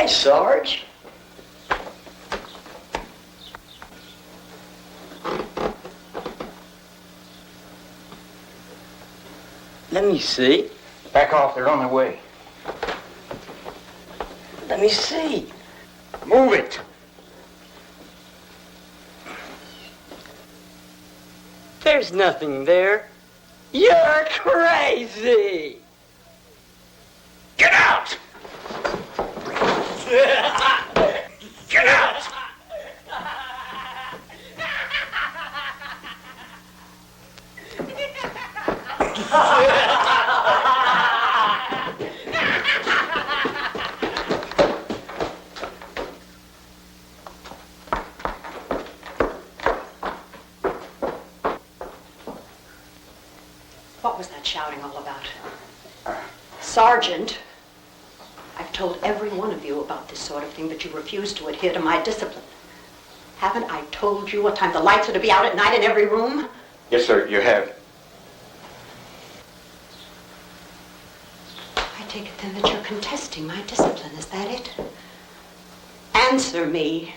[SPEAKER 9] Yes, Sarge. Let me see.
[SPEAKER 1] Back off, they're on their way.
[SPEAKER 9] Let me see.
[SPEAKER 1] Move it!
[SPEAKER 9] There's nothing there. You're crazy!
[SPEAKER 1] Get out! Get out!
[SPEAKER 4] What was that shouting all about? Sergeant, I've told every one of you about this sort of thing, but you refuse to adhere to my discipline. Haven't I told you what time the lights are to be out at night in every room?
[SPEAKER 1] Yes, sir, you have.
[SPEAKER 4] I take it then that you're contesting my discipline. Is that it? Answer me.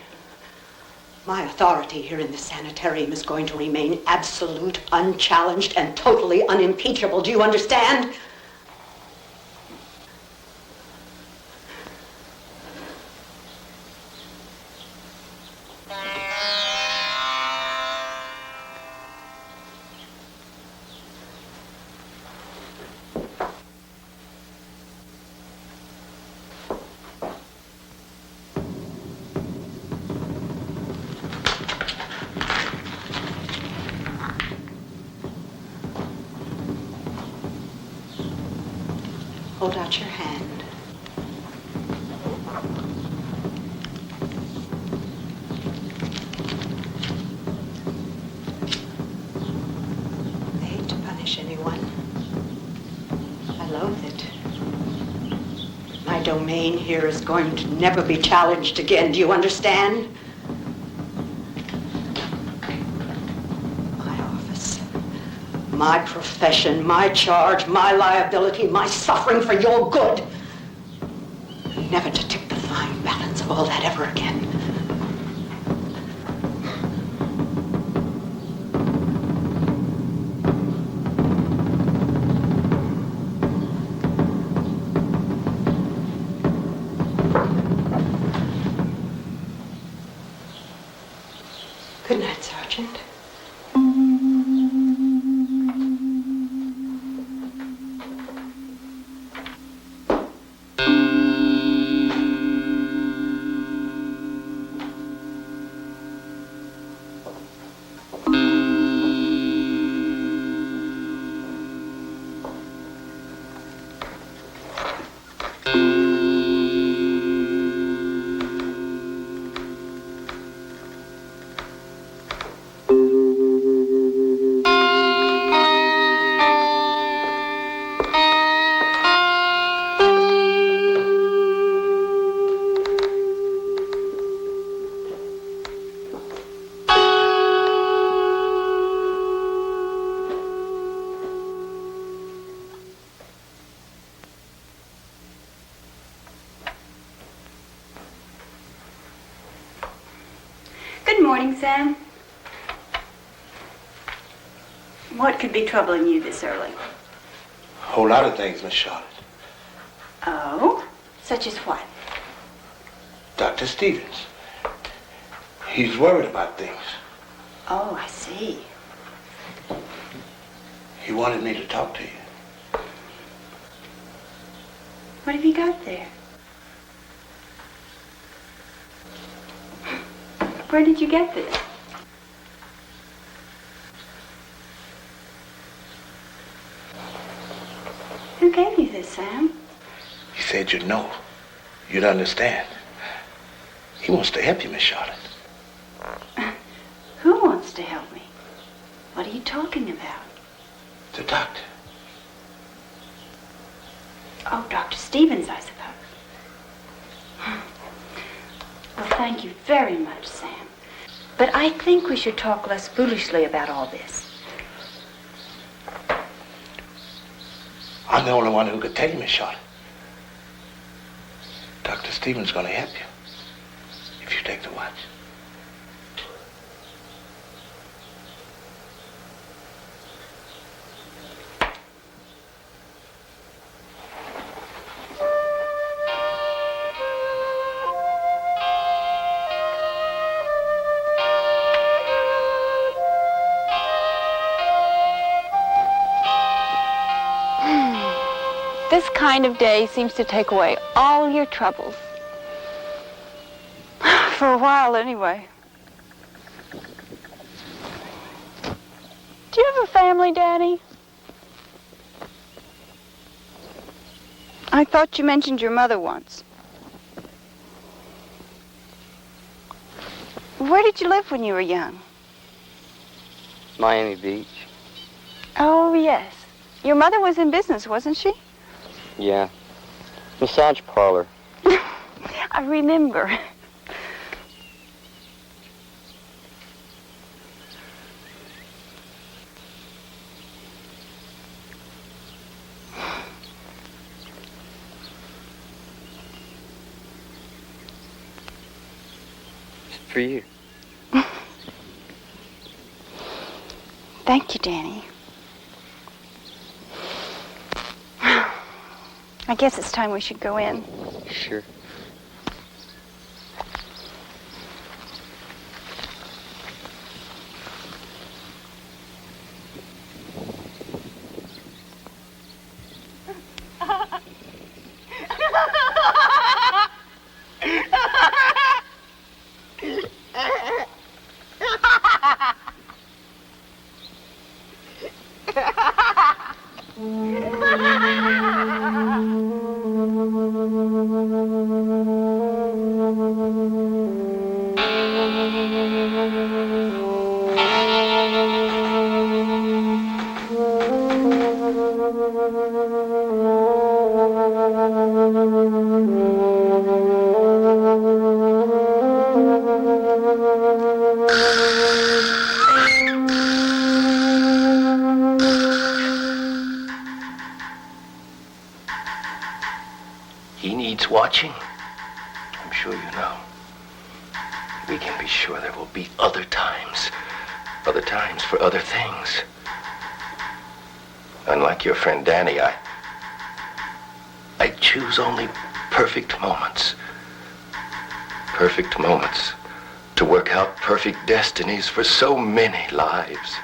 [SPEAKER 4] My authority here in the sanitarium is going to remain absolute, unchallenged, and totally unimpeachable. Do you understand? Hold out your hand. I hate to punish anyone. I loathe it. My domain here is going to never be challenged again. Do you understand? My office, my profession, my charge, my liability, my suffering for your good. Never to tip the fine balance of all that ever again. Good night, Sergeant.
[SPEAKER 8] Good morning, Sam. What could be troubling you this early?
[SPEAKER 2] A whole lot of things, Miss Charlotte.
[SPEAKER 8] Oh? Such as what?
[SPEAKER 2] Dr. Stephens. He's worried about things.
[SPEAKER 8] Oh, I see.
[SPEAKER 2] He wanted me to talk to you.
[SPEAKER 8] What have you got there? Where did you get this? Who gave you this, Sam?
[SPEAKER 2] He said you'd know. You'd understand. He wants to help you, Miss Charlotte.
[SPEAKER 8] Who wants to help me? What are you talking about?
[SPEAKER 2] The doctor.
[SPEAKER 8] Oh, Dr. Stephens, I suppose. Well, thank you very much, Sam. But I think we should talk less foolishly about all this.
[SPEAKER 2] I'm the only one who could tell you, Miss Charlotte. Dr. Dr. Stephens going to help you if you take the watch.
[SPEAKER 8] This kind of day seems to take away all your troubles. For a while, anyway. Do you have a family, Daddy? I thought you mentioned your mother once. Where did you live when you were young?
[SPEAKER 12] Miami Beach.
[SPEAKER 8] Oh, yes. Your mother was in business, wasn't she?
[SPEAKER 12] Yeah. Massage parlor.
[SPEAKER 8] I remember.
[SPEAKER 12] It's for you.
[SPEAKER 8] Thank you, Danny. I guess it's time we should go in.
[SPEAKER 12] Sure.
[SPEAKER 10] He needs watching. I'm sure you know. We can be sure there will be other times for other things. Unlike your friend Danny, I choose only perfect moments. Perfect moments to work out perfect destinies for so many lives.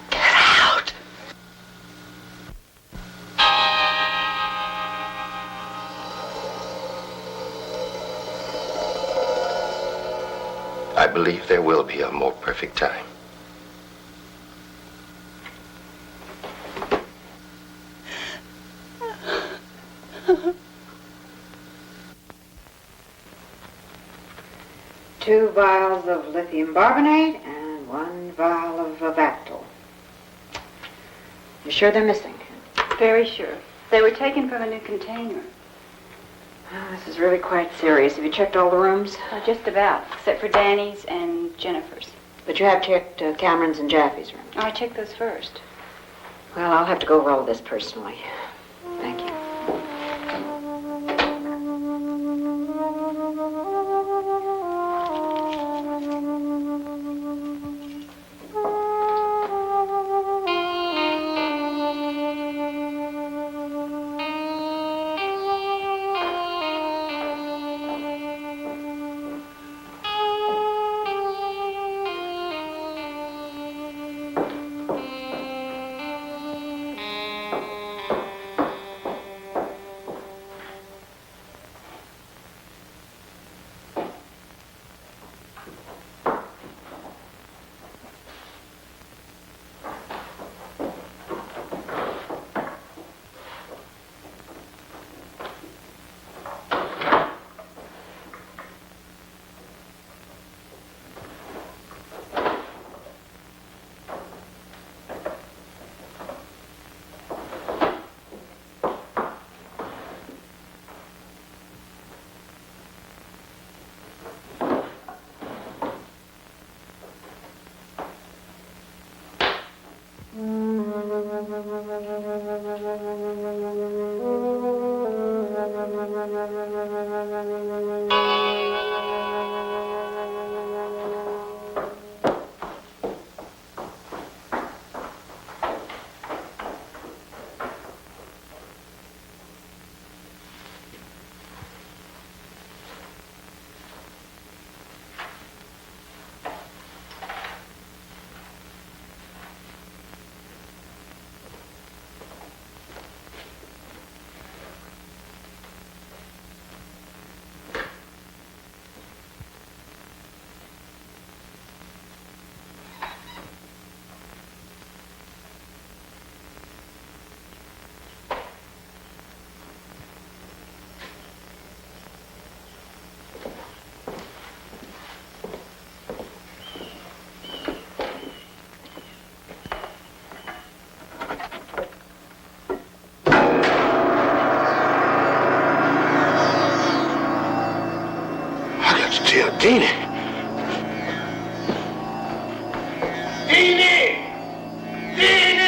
[SPEAKER 10] Get out! I believe there will be a more perfect time.
[SPEAKER 4] Two vials of lithium barbonate and 1 vial of Vactol. You sure they're missing?
[SPEAKER 8] Very sure. They were taken from a new container.
[SPEAKER 4] Oh, this is really quite serious. Have you checked all the rooms?
[SPEAKER 8] Just about, except for Danny's and Jennifer's.
[SPEAKER 4] But you have checked Cameron's and Jaffe's rooms.
[SPEAKER 8] I checked those first.
[SPEAKER 4] Well, I'll have to go over all of this personally. Thank you.
[SPEAKER 2] Geraldine! Dini! Dini!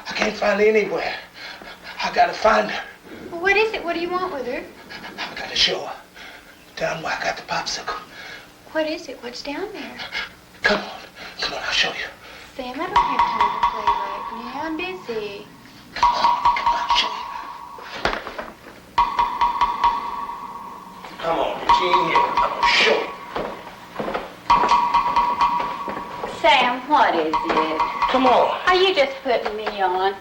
[SPEAKER 2] I can't find her anywhere. I gotta find her.
[SPEAKER 3] Well, what is it? What do you want with her?
[SPEAKER 2] I gotta show her. Down where I got the popsicle.
[SPEAKER 3] What is it? What's down there?
[SPEAKER 2] Come on, I'll show you.
[SPEAKER 3] Sam, I don't have time to play right now. I'm busy.
[SPEAKER 2] Come on, I'll show you. Come on, she ain't here. I'm gonna show you.
[SPEAKER 8] Sam, what is it?
[SPEAKER 2] Come on.
[SPEAKER 8] Are you just putting me on?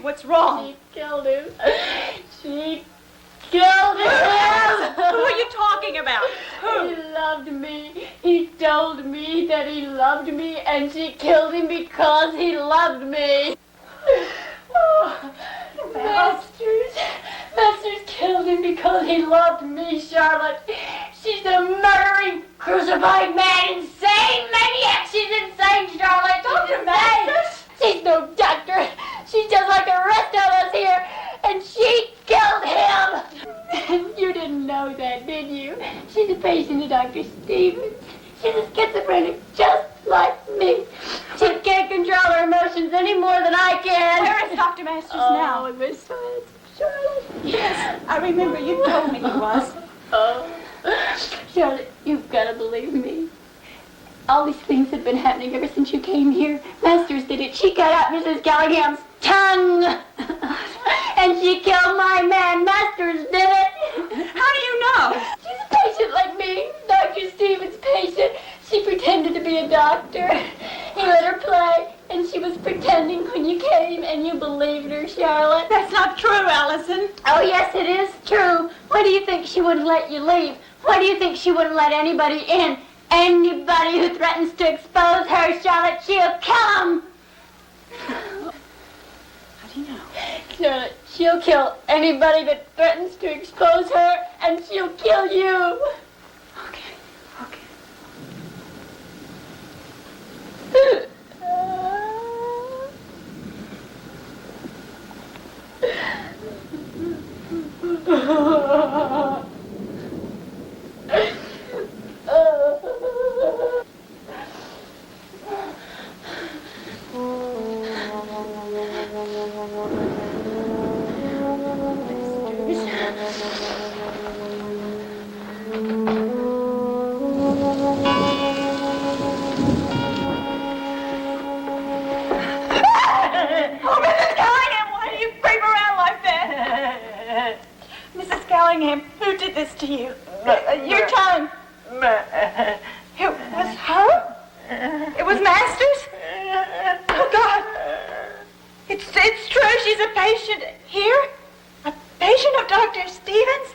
[SPEAKER 13] What's wrong?
[SPEAKER 3] She killed him. She killed him.
[SPEAKER 13] Who are you talking about? Who?
[SPEAKER 3] He loved me. He told me that he loved me, and she killed him because he loved me. Oh, Masters killed him because he loved me, Charlotte. She's a murdering, crucified man, insane maniac. She's insane, Charlotte.
[SPEAKER 13] Dr. Masters?
[SPEAKER 3] She's no doctor. She's just like the rest of us here, and she killed him. And you didn't know that, did you? She's a patient of Dr. Stephens. She's a schizophrenic, just like me. She can't control her emotions any more than I can.
[SPEAKER 13] Where is Dr. Masters now?
[SPEAKER 3] Oh, in my science, Charlotte.
[SPEAKER 13] Yes, I remember you told me he was.
[SPEAKER 3] Oh, Charlotte, you've got to believe me. All these things have been happening ever since you came here. Masters did it. She cut out Mrs. Gallagher's tongue. And she killed my man. Masters did it.
[SPEAKER 13] How do you know?
[SPEAKER 3] She's a patient like me. Dr. Stephens' patient. She pretended to be a doctor. He let her play, and she was pretending when you came, and you believed her, Charlotte.
[SPEAKER 13] That's not true, Allison.
[SPEAKER 3] Oh, yes, it is true. Why do you think she wouldn't let you leave? Why do you think she wouldn't let anybody in? Anybody who threatens to expose her, Charlotte, she'll kill him.
[SPEAKER 13] How do you know?
[SPEAKER 3] Charlotte, she'll kill anybody that threatens to expose her, and she'll kill you.
[SPEAKER 8] Okay.
[SPEAKER 13] Oh, Mrs. Callingham, why do you creep around like that? Mrs. Callingham, who did this to you? Your tongue. It was her? It was Masters? Oh, God. It's true, she's a patient here? A patient of Dr. Stephens?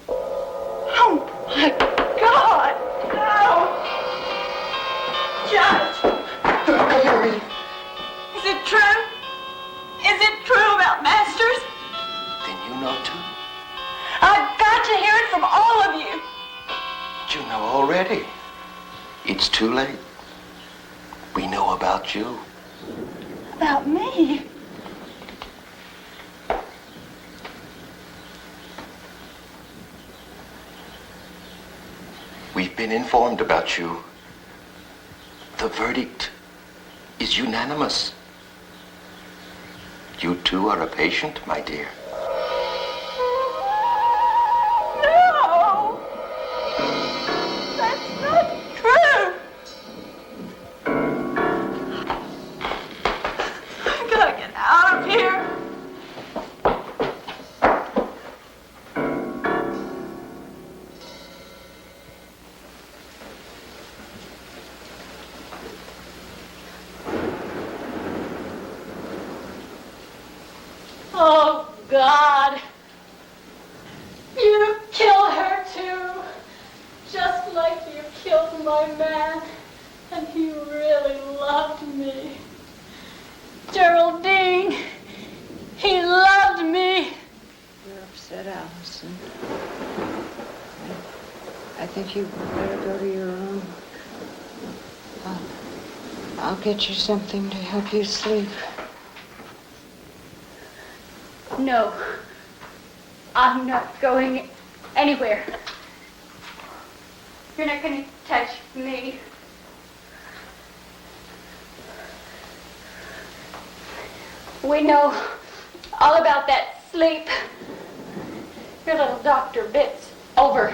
[SPEAKER 13] Oh, my God. No. Judge. Is it true? Is it true about Masters?
[SPEAKER 10] Then you know too.
[SPEAKER 13] I've got to hear it from all of you.
[SPEAKER 10] You know already. It's too late. We know about you.
[SPEAKER 13] About me?
[SPEAKER 10] We've been informed about you. The verdict is unanimous. You too are a patient, my dear.
[SPEAKER 13] No! That's not true! I've got to get out of here.
[SPEAKER 3] Oh, God. You kill her, too. Just like you killed my man. And he really loved me. Geraldine, he loved me.
[SPEAKER 4] You're upset, Allison. I think you better go to your room. I'll get you something to help you sleep.
[SPEAKER 3] No, I'm not going anywhere. You're not going to touch me. We know all about that sleep. Your little doctor bit's over.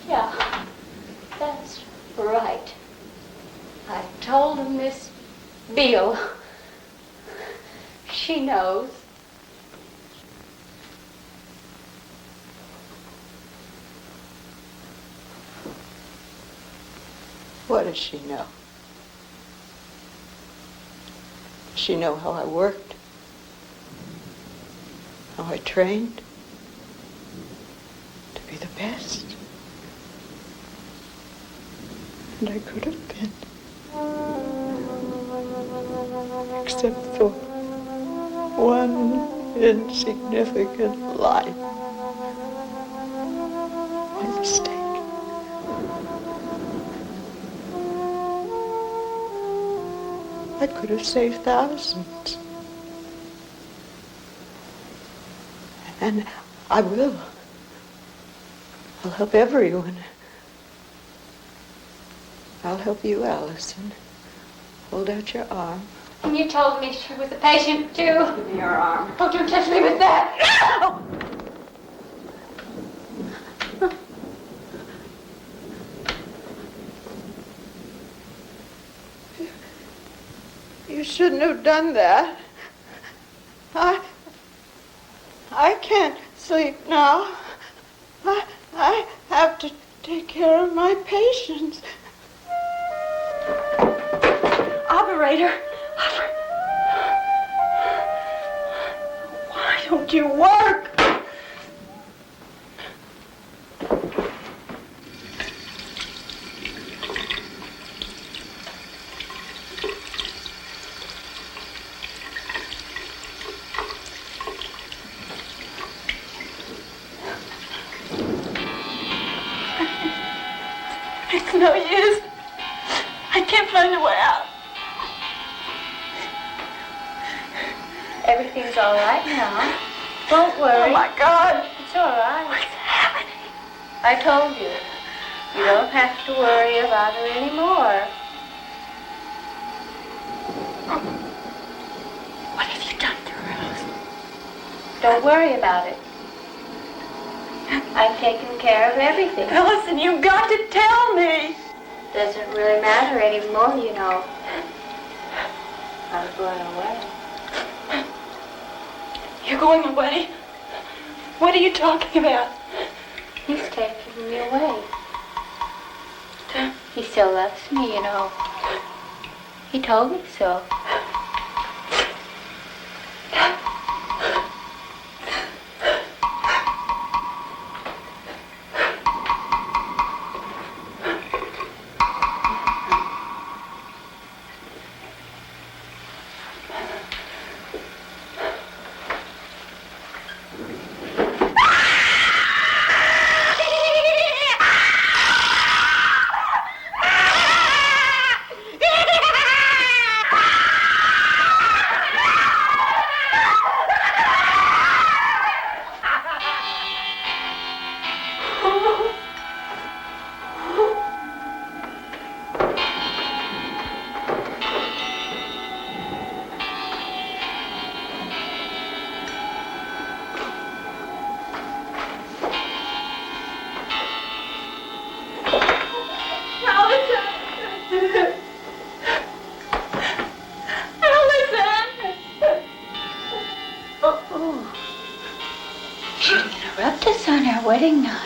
[SPEAKER 3] Yeah, that's right. I told Miss Beale. She knows.
[SPEAKER 4] What does she know? Does she know how I worked? How I trained? To be the best? And I could have been. Except for one insignificant lie. My mistake. I could have saved thousands. And I will. I'll help everyone. I'll help you, Allison. Hold out your arm.
[SPEAKER 3] And you told me she was a patient, too.
[SPEAKER 4] Give me your arm.
[SPEAKER 3] Oh, don't touch me with that. No!
[SPEAKER 4] You shouldn't have done that. I can't sleep now. I have to take care of my patients.
[SPEAKER 13] Operator. Why don't you work? find a way out.
[SPEAKER 8] Everything's all right now. Don't worry.
[SPEAKER 13] Oh, my God.
[SPEAKER 8] It's all right.
[SPEAKER 13] What's happening?
[SPEAKER 8] I told you. You don't have to worry about her anymore.
[SPEAKER 13] What have you done to her, Allison?
[SPEAKER 8] Don't worry about it. I've taken care of everything.
[SPEAKER 13] Allison, you've got to tell me.
[SPEAKER 8] Doesn't really matter anymore, you know. I'm going away.
[SPEAKER 13] You're going away? What are you talking about?
[SPEAKER 8] He's taking me away. He still loves me, you know. He told me so. Interrupt us on our wedding night.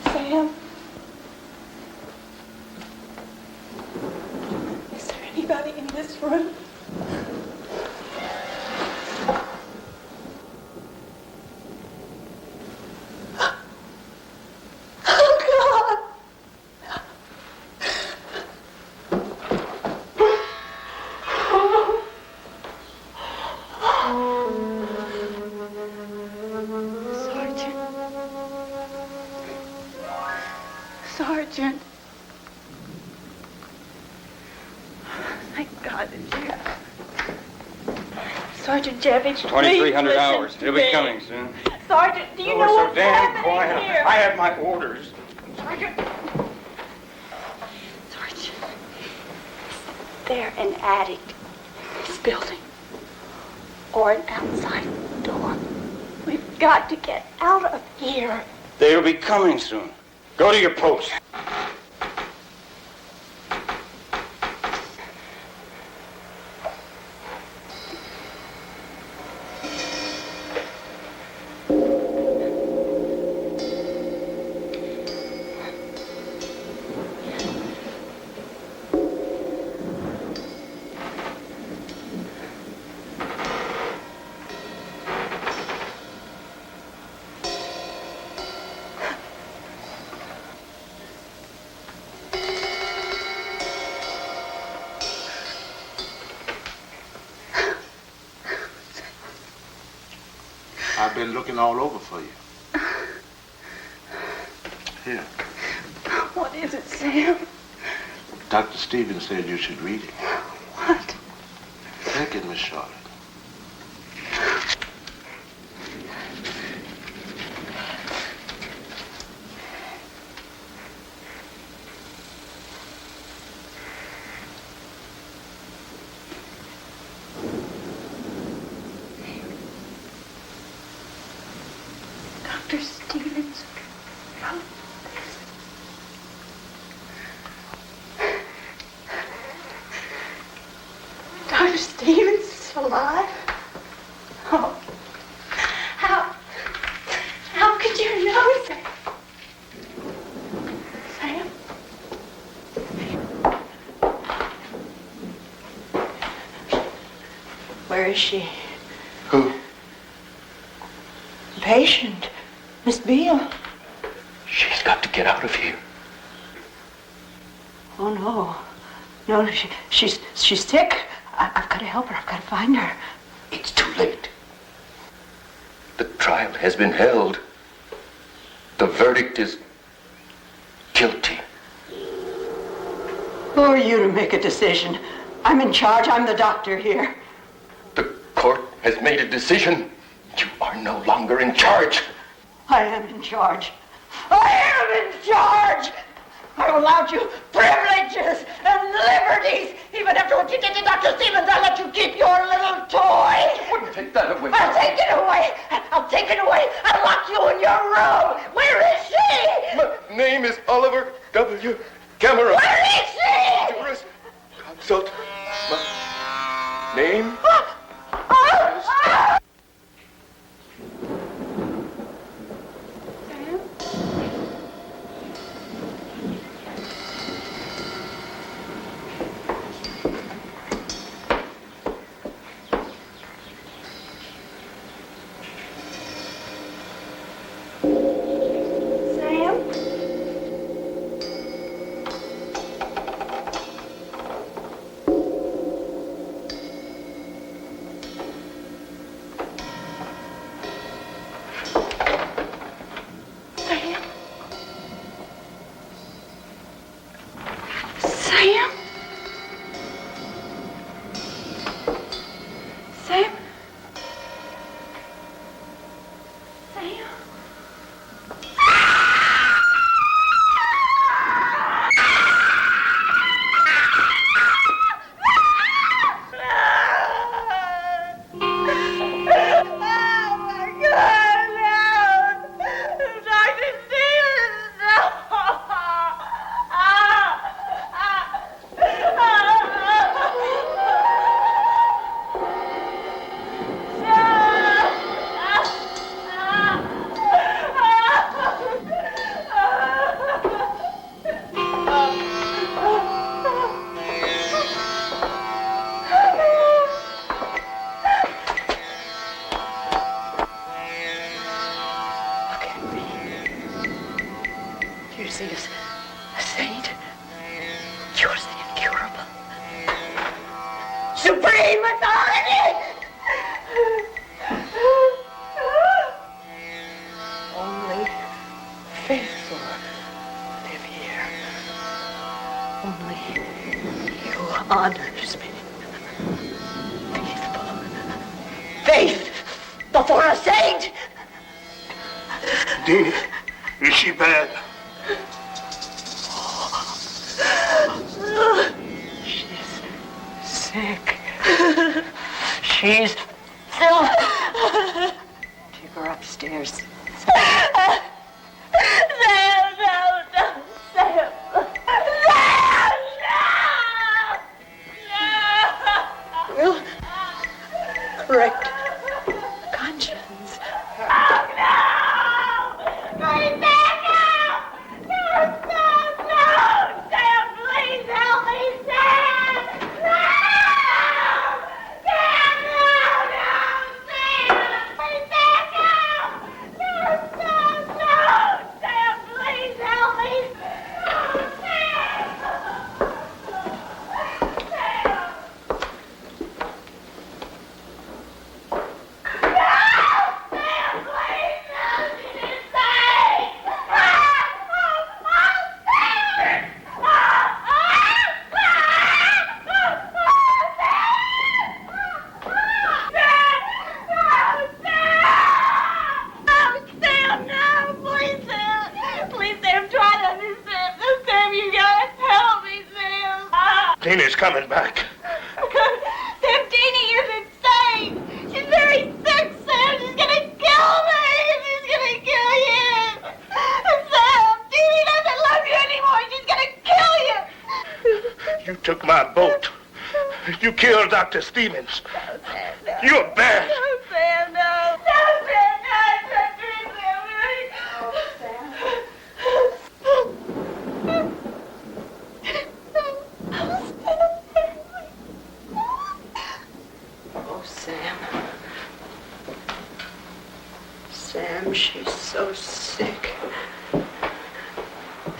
[SPEAKER 13] Sam? Is there anybody in this room? Sergeant. Thank God it's you. Sergeant Jevich,
[SPEAKER 1] 2,300
[SPEAKER 13] please
[SPEAKER 1] hours.
[SPEAKER 13] listen to
[SPEAKER 1] He'll be
[SPEAKER 13] me.
[SPEAKER 1] coming soon.
[SPEAKER 13] Sergeant, do you
[SPEAKER 1] Oh,
[SPEAKER 13] know
[SPEAKER 1] so
[SPEAKER 13] what's
[SPEAKER 1] damn
[SPEAKER 13] happening
[SPEAKER 1] quiet.
[SPEAKER 13] here?
[SPEAKER 1] I have my orders.
[SPEAKER 13] Sergeant. Sergeant.
[SPEAKER 7] They're an addict in this building. Or an outside door.
[SPEAKER 13] We've got to get out of here.
[SPEAKER 1] They'll be coming soon. Go to your post.
[SPEAKER 2] I've been looking all over for you. Here.
[SPEAKER 13] What is it, Sam?
[SPEAKER 2] Dr. Stephens said you should read it.
[SPEAKER 13] What?
[SPEAKER 2] Take it, Miss Charlotte.
[SPEAKER 13] Dr. Stephens wrote this. Dr. Stephens is alive? Oh. How could you know that? Sam?
[SPEAKER 7] Where is she?
[SPEAKER 2] Who?
[SPEAKER 6] patient, Miss Beale.
[SPEAKER 10] She's got to get out of here.
[SPEAKER 6] Oh, no. No, she's sick. I've got to help her. I've got to find her.
[SPEAKER 10] It's too late. The trial has been held. The verdict is guilty.
[SPEAKER 6] Who are you to make a decision? I'm in charge. I'm the doctor here.
[SPEAKER 10] The court has made a decision. You are no longer in charge.
[SPEAKER 6] I am in charge. I am in charge! I allowed you privileges and liberties. Even after what you did to Dr. Stephens, I let you keep your little toy.
[SPEAKER 10] I wouldn't take that away.
[SPEAKER 6] I'll take it away. I'll take it away. I'll lock you in your room. Where is she?
[SPEAKER 10] My name is Oliver W. Cameron.
[SPEAKER 6] Where is she?
[SPEAKER 10] Consult my name.
[SPEAKER 2] Coming back.
[SPEAKER 13] Sam, Jeannie is insane. She's very sick, Sam. She's gonna kill me. She's gonna kill you. Sam, Jeannie doesn't love you anymore. She's gonna kill you.
[SPEAKER 2] You took my boat. You killed Dr. Stephens.
[SPEAKER 13] No, Sam, no.
[SPEAKER 2] You're bad.
[SPEAKER 13] No, Sam, no. No, Sam, no. It's not true, Sam.
[SPEAKER 6] Oh, Sam. Sam.
[SPEAKER 4] sick.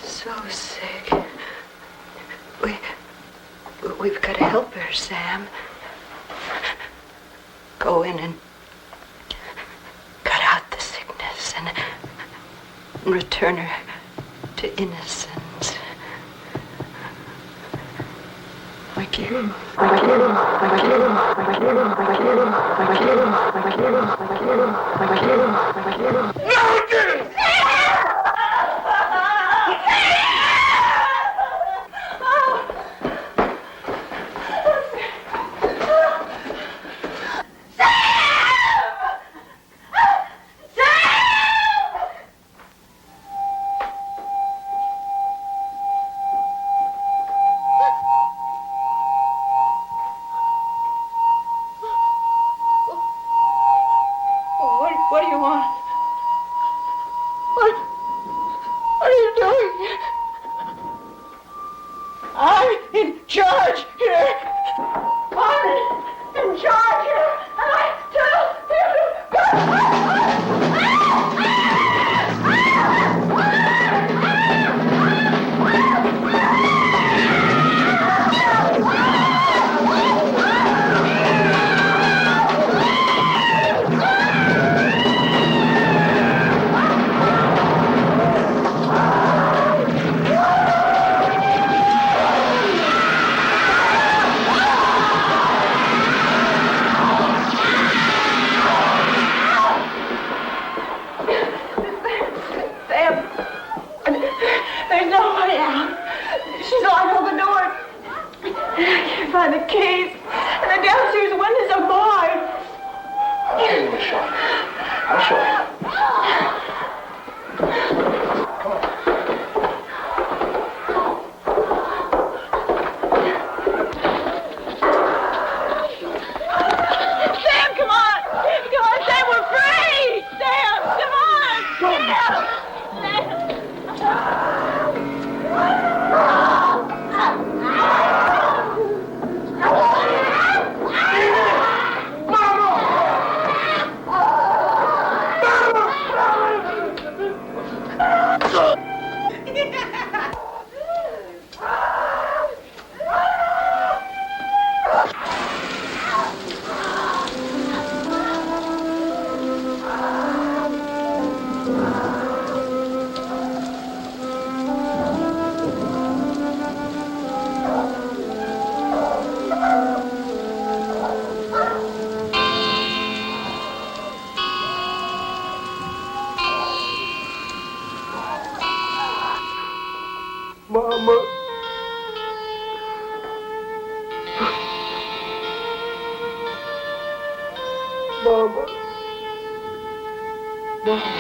[SPEAKER 4] So sick. We've got to help her, Sam. Go in and cut out the sickness and return her to innocence. Like you.
[SPEAKER 3] What do you want? What are you doing? I'm in charge here. I'm in charge here. And I tell you to There's nobody out. She's locked all the doors. And I can't find the keys. And the downstairs windows are barred.
[SPEAKER 2] I'll show you, Miss Charlotte. I'll show you. Come on.
[SPEAKER 3] Sam, come on. Come on, Sam, we're free. Sam, come on. Sam.
[SPEAKER 2] Mama. Mama. Mama.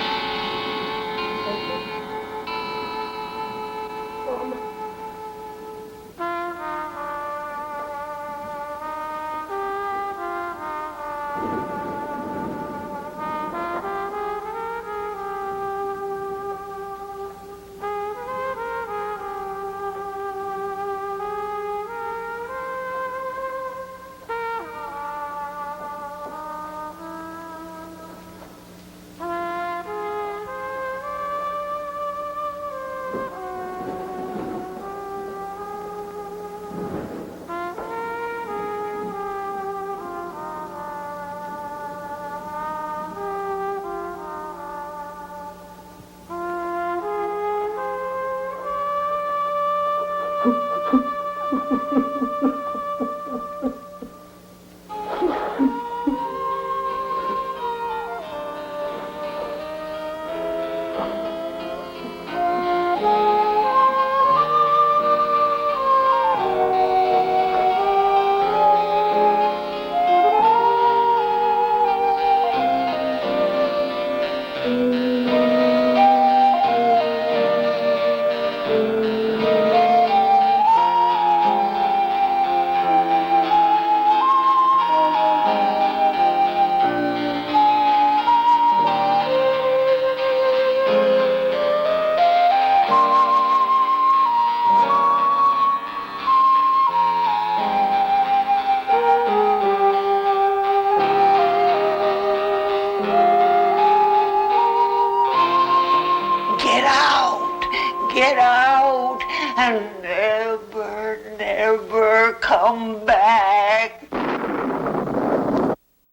[SPEAKER 9] Get out, and never, never come back.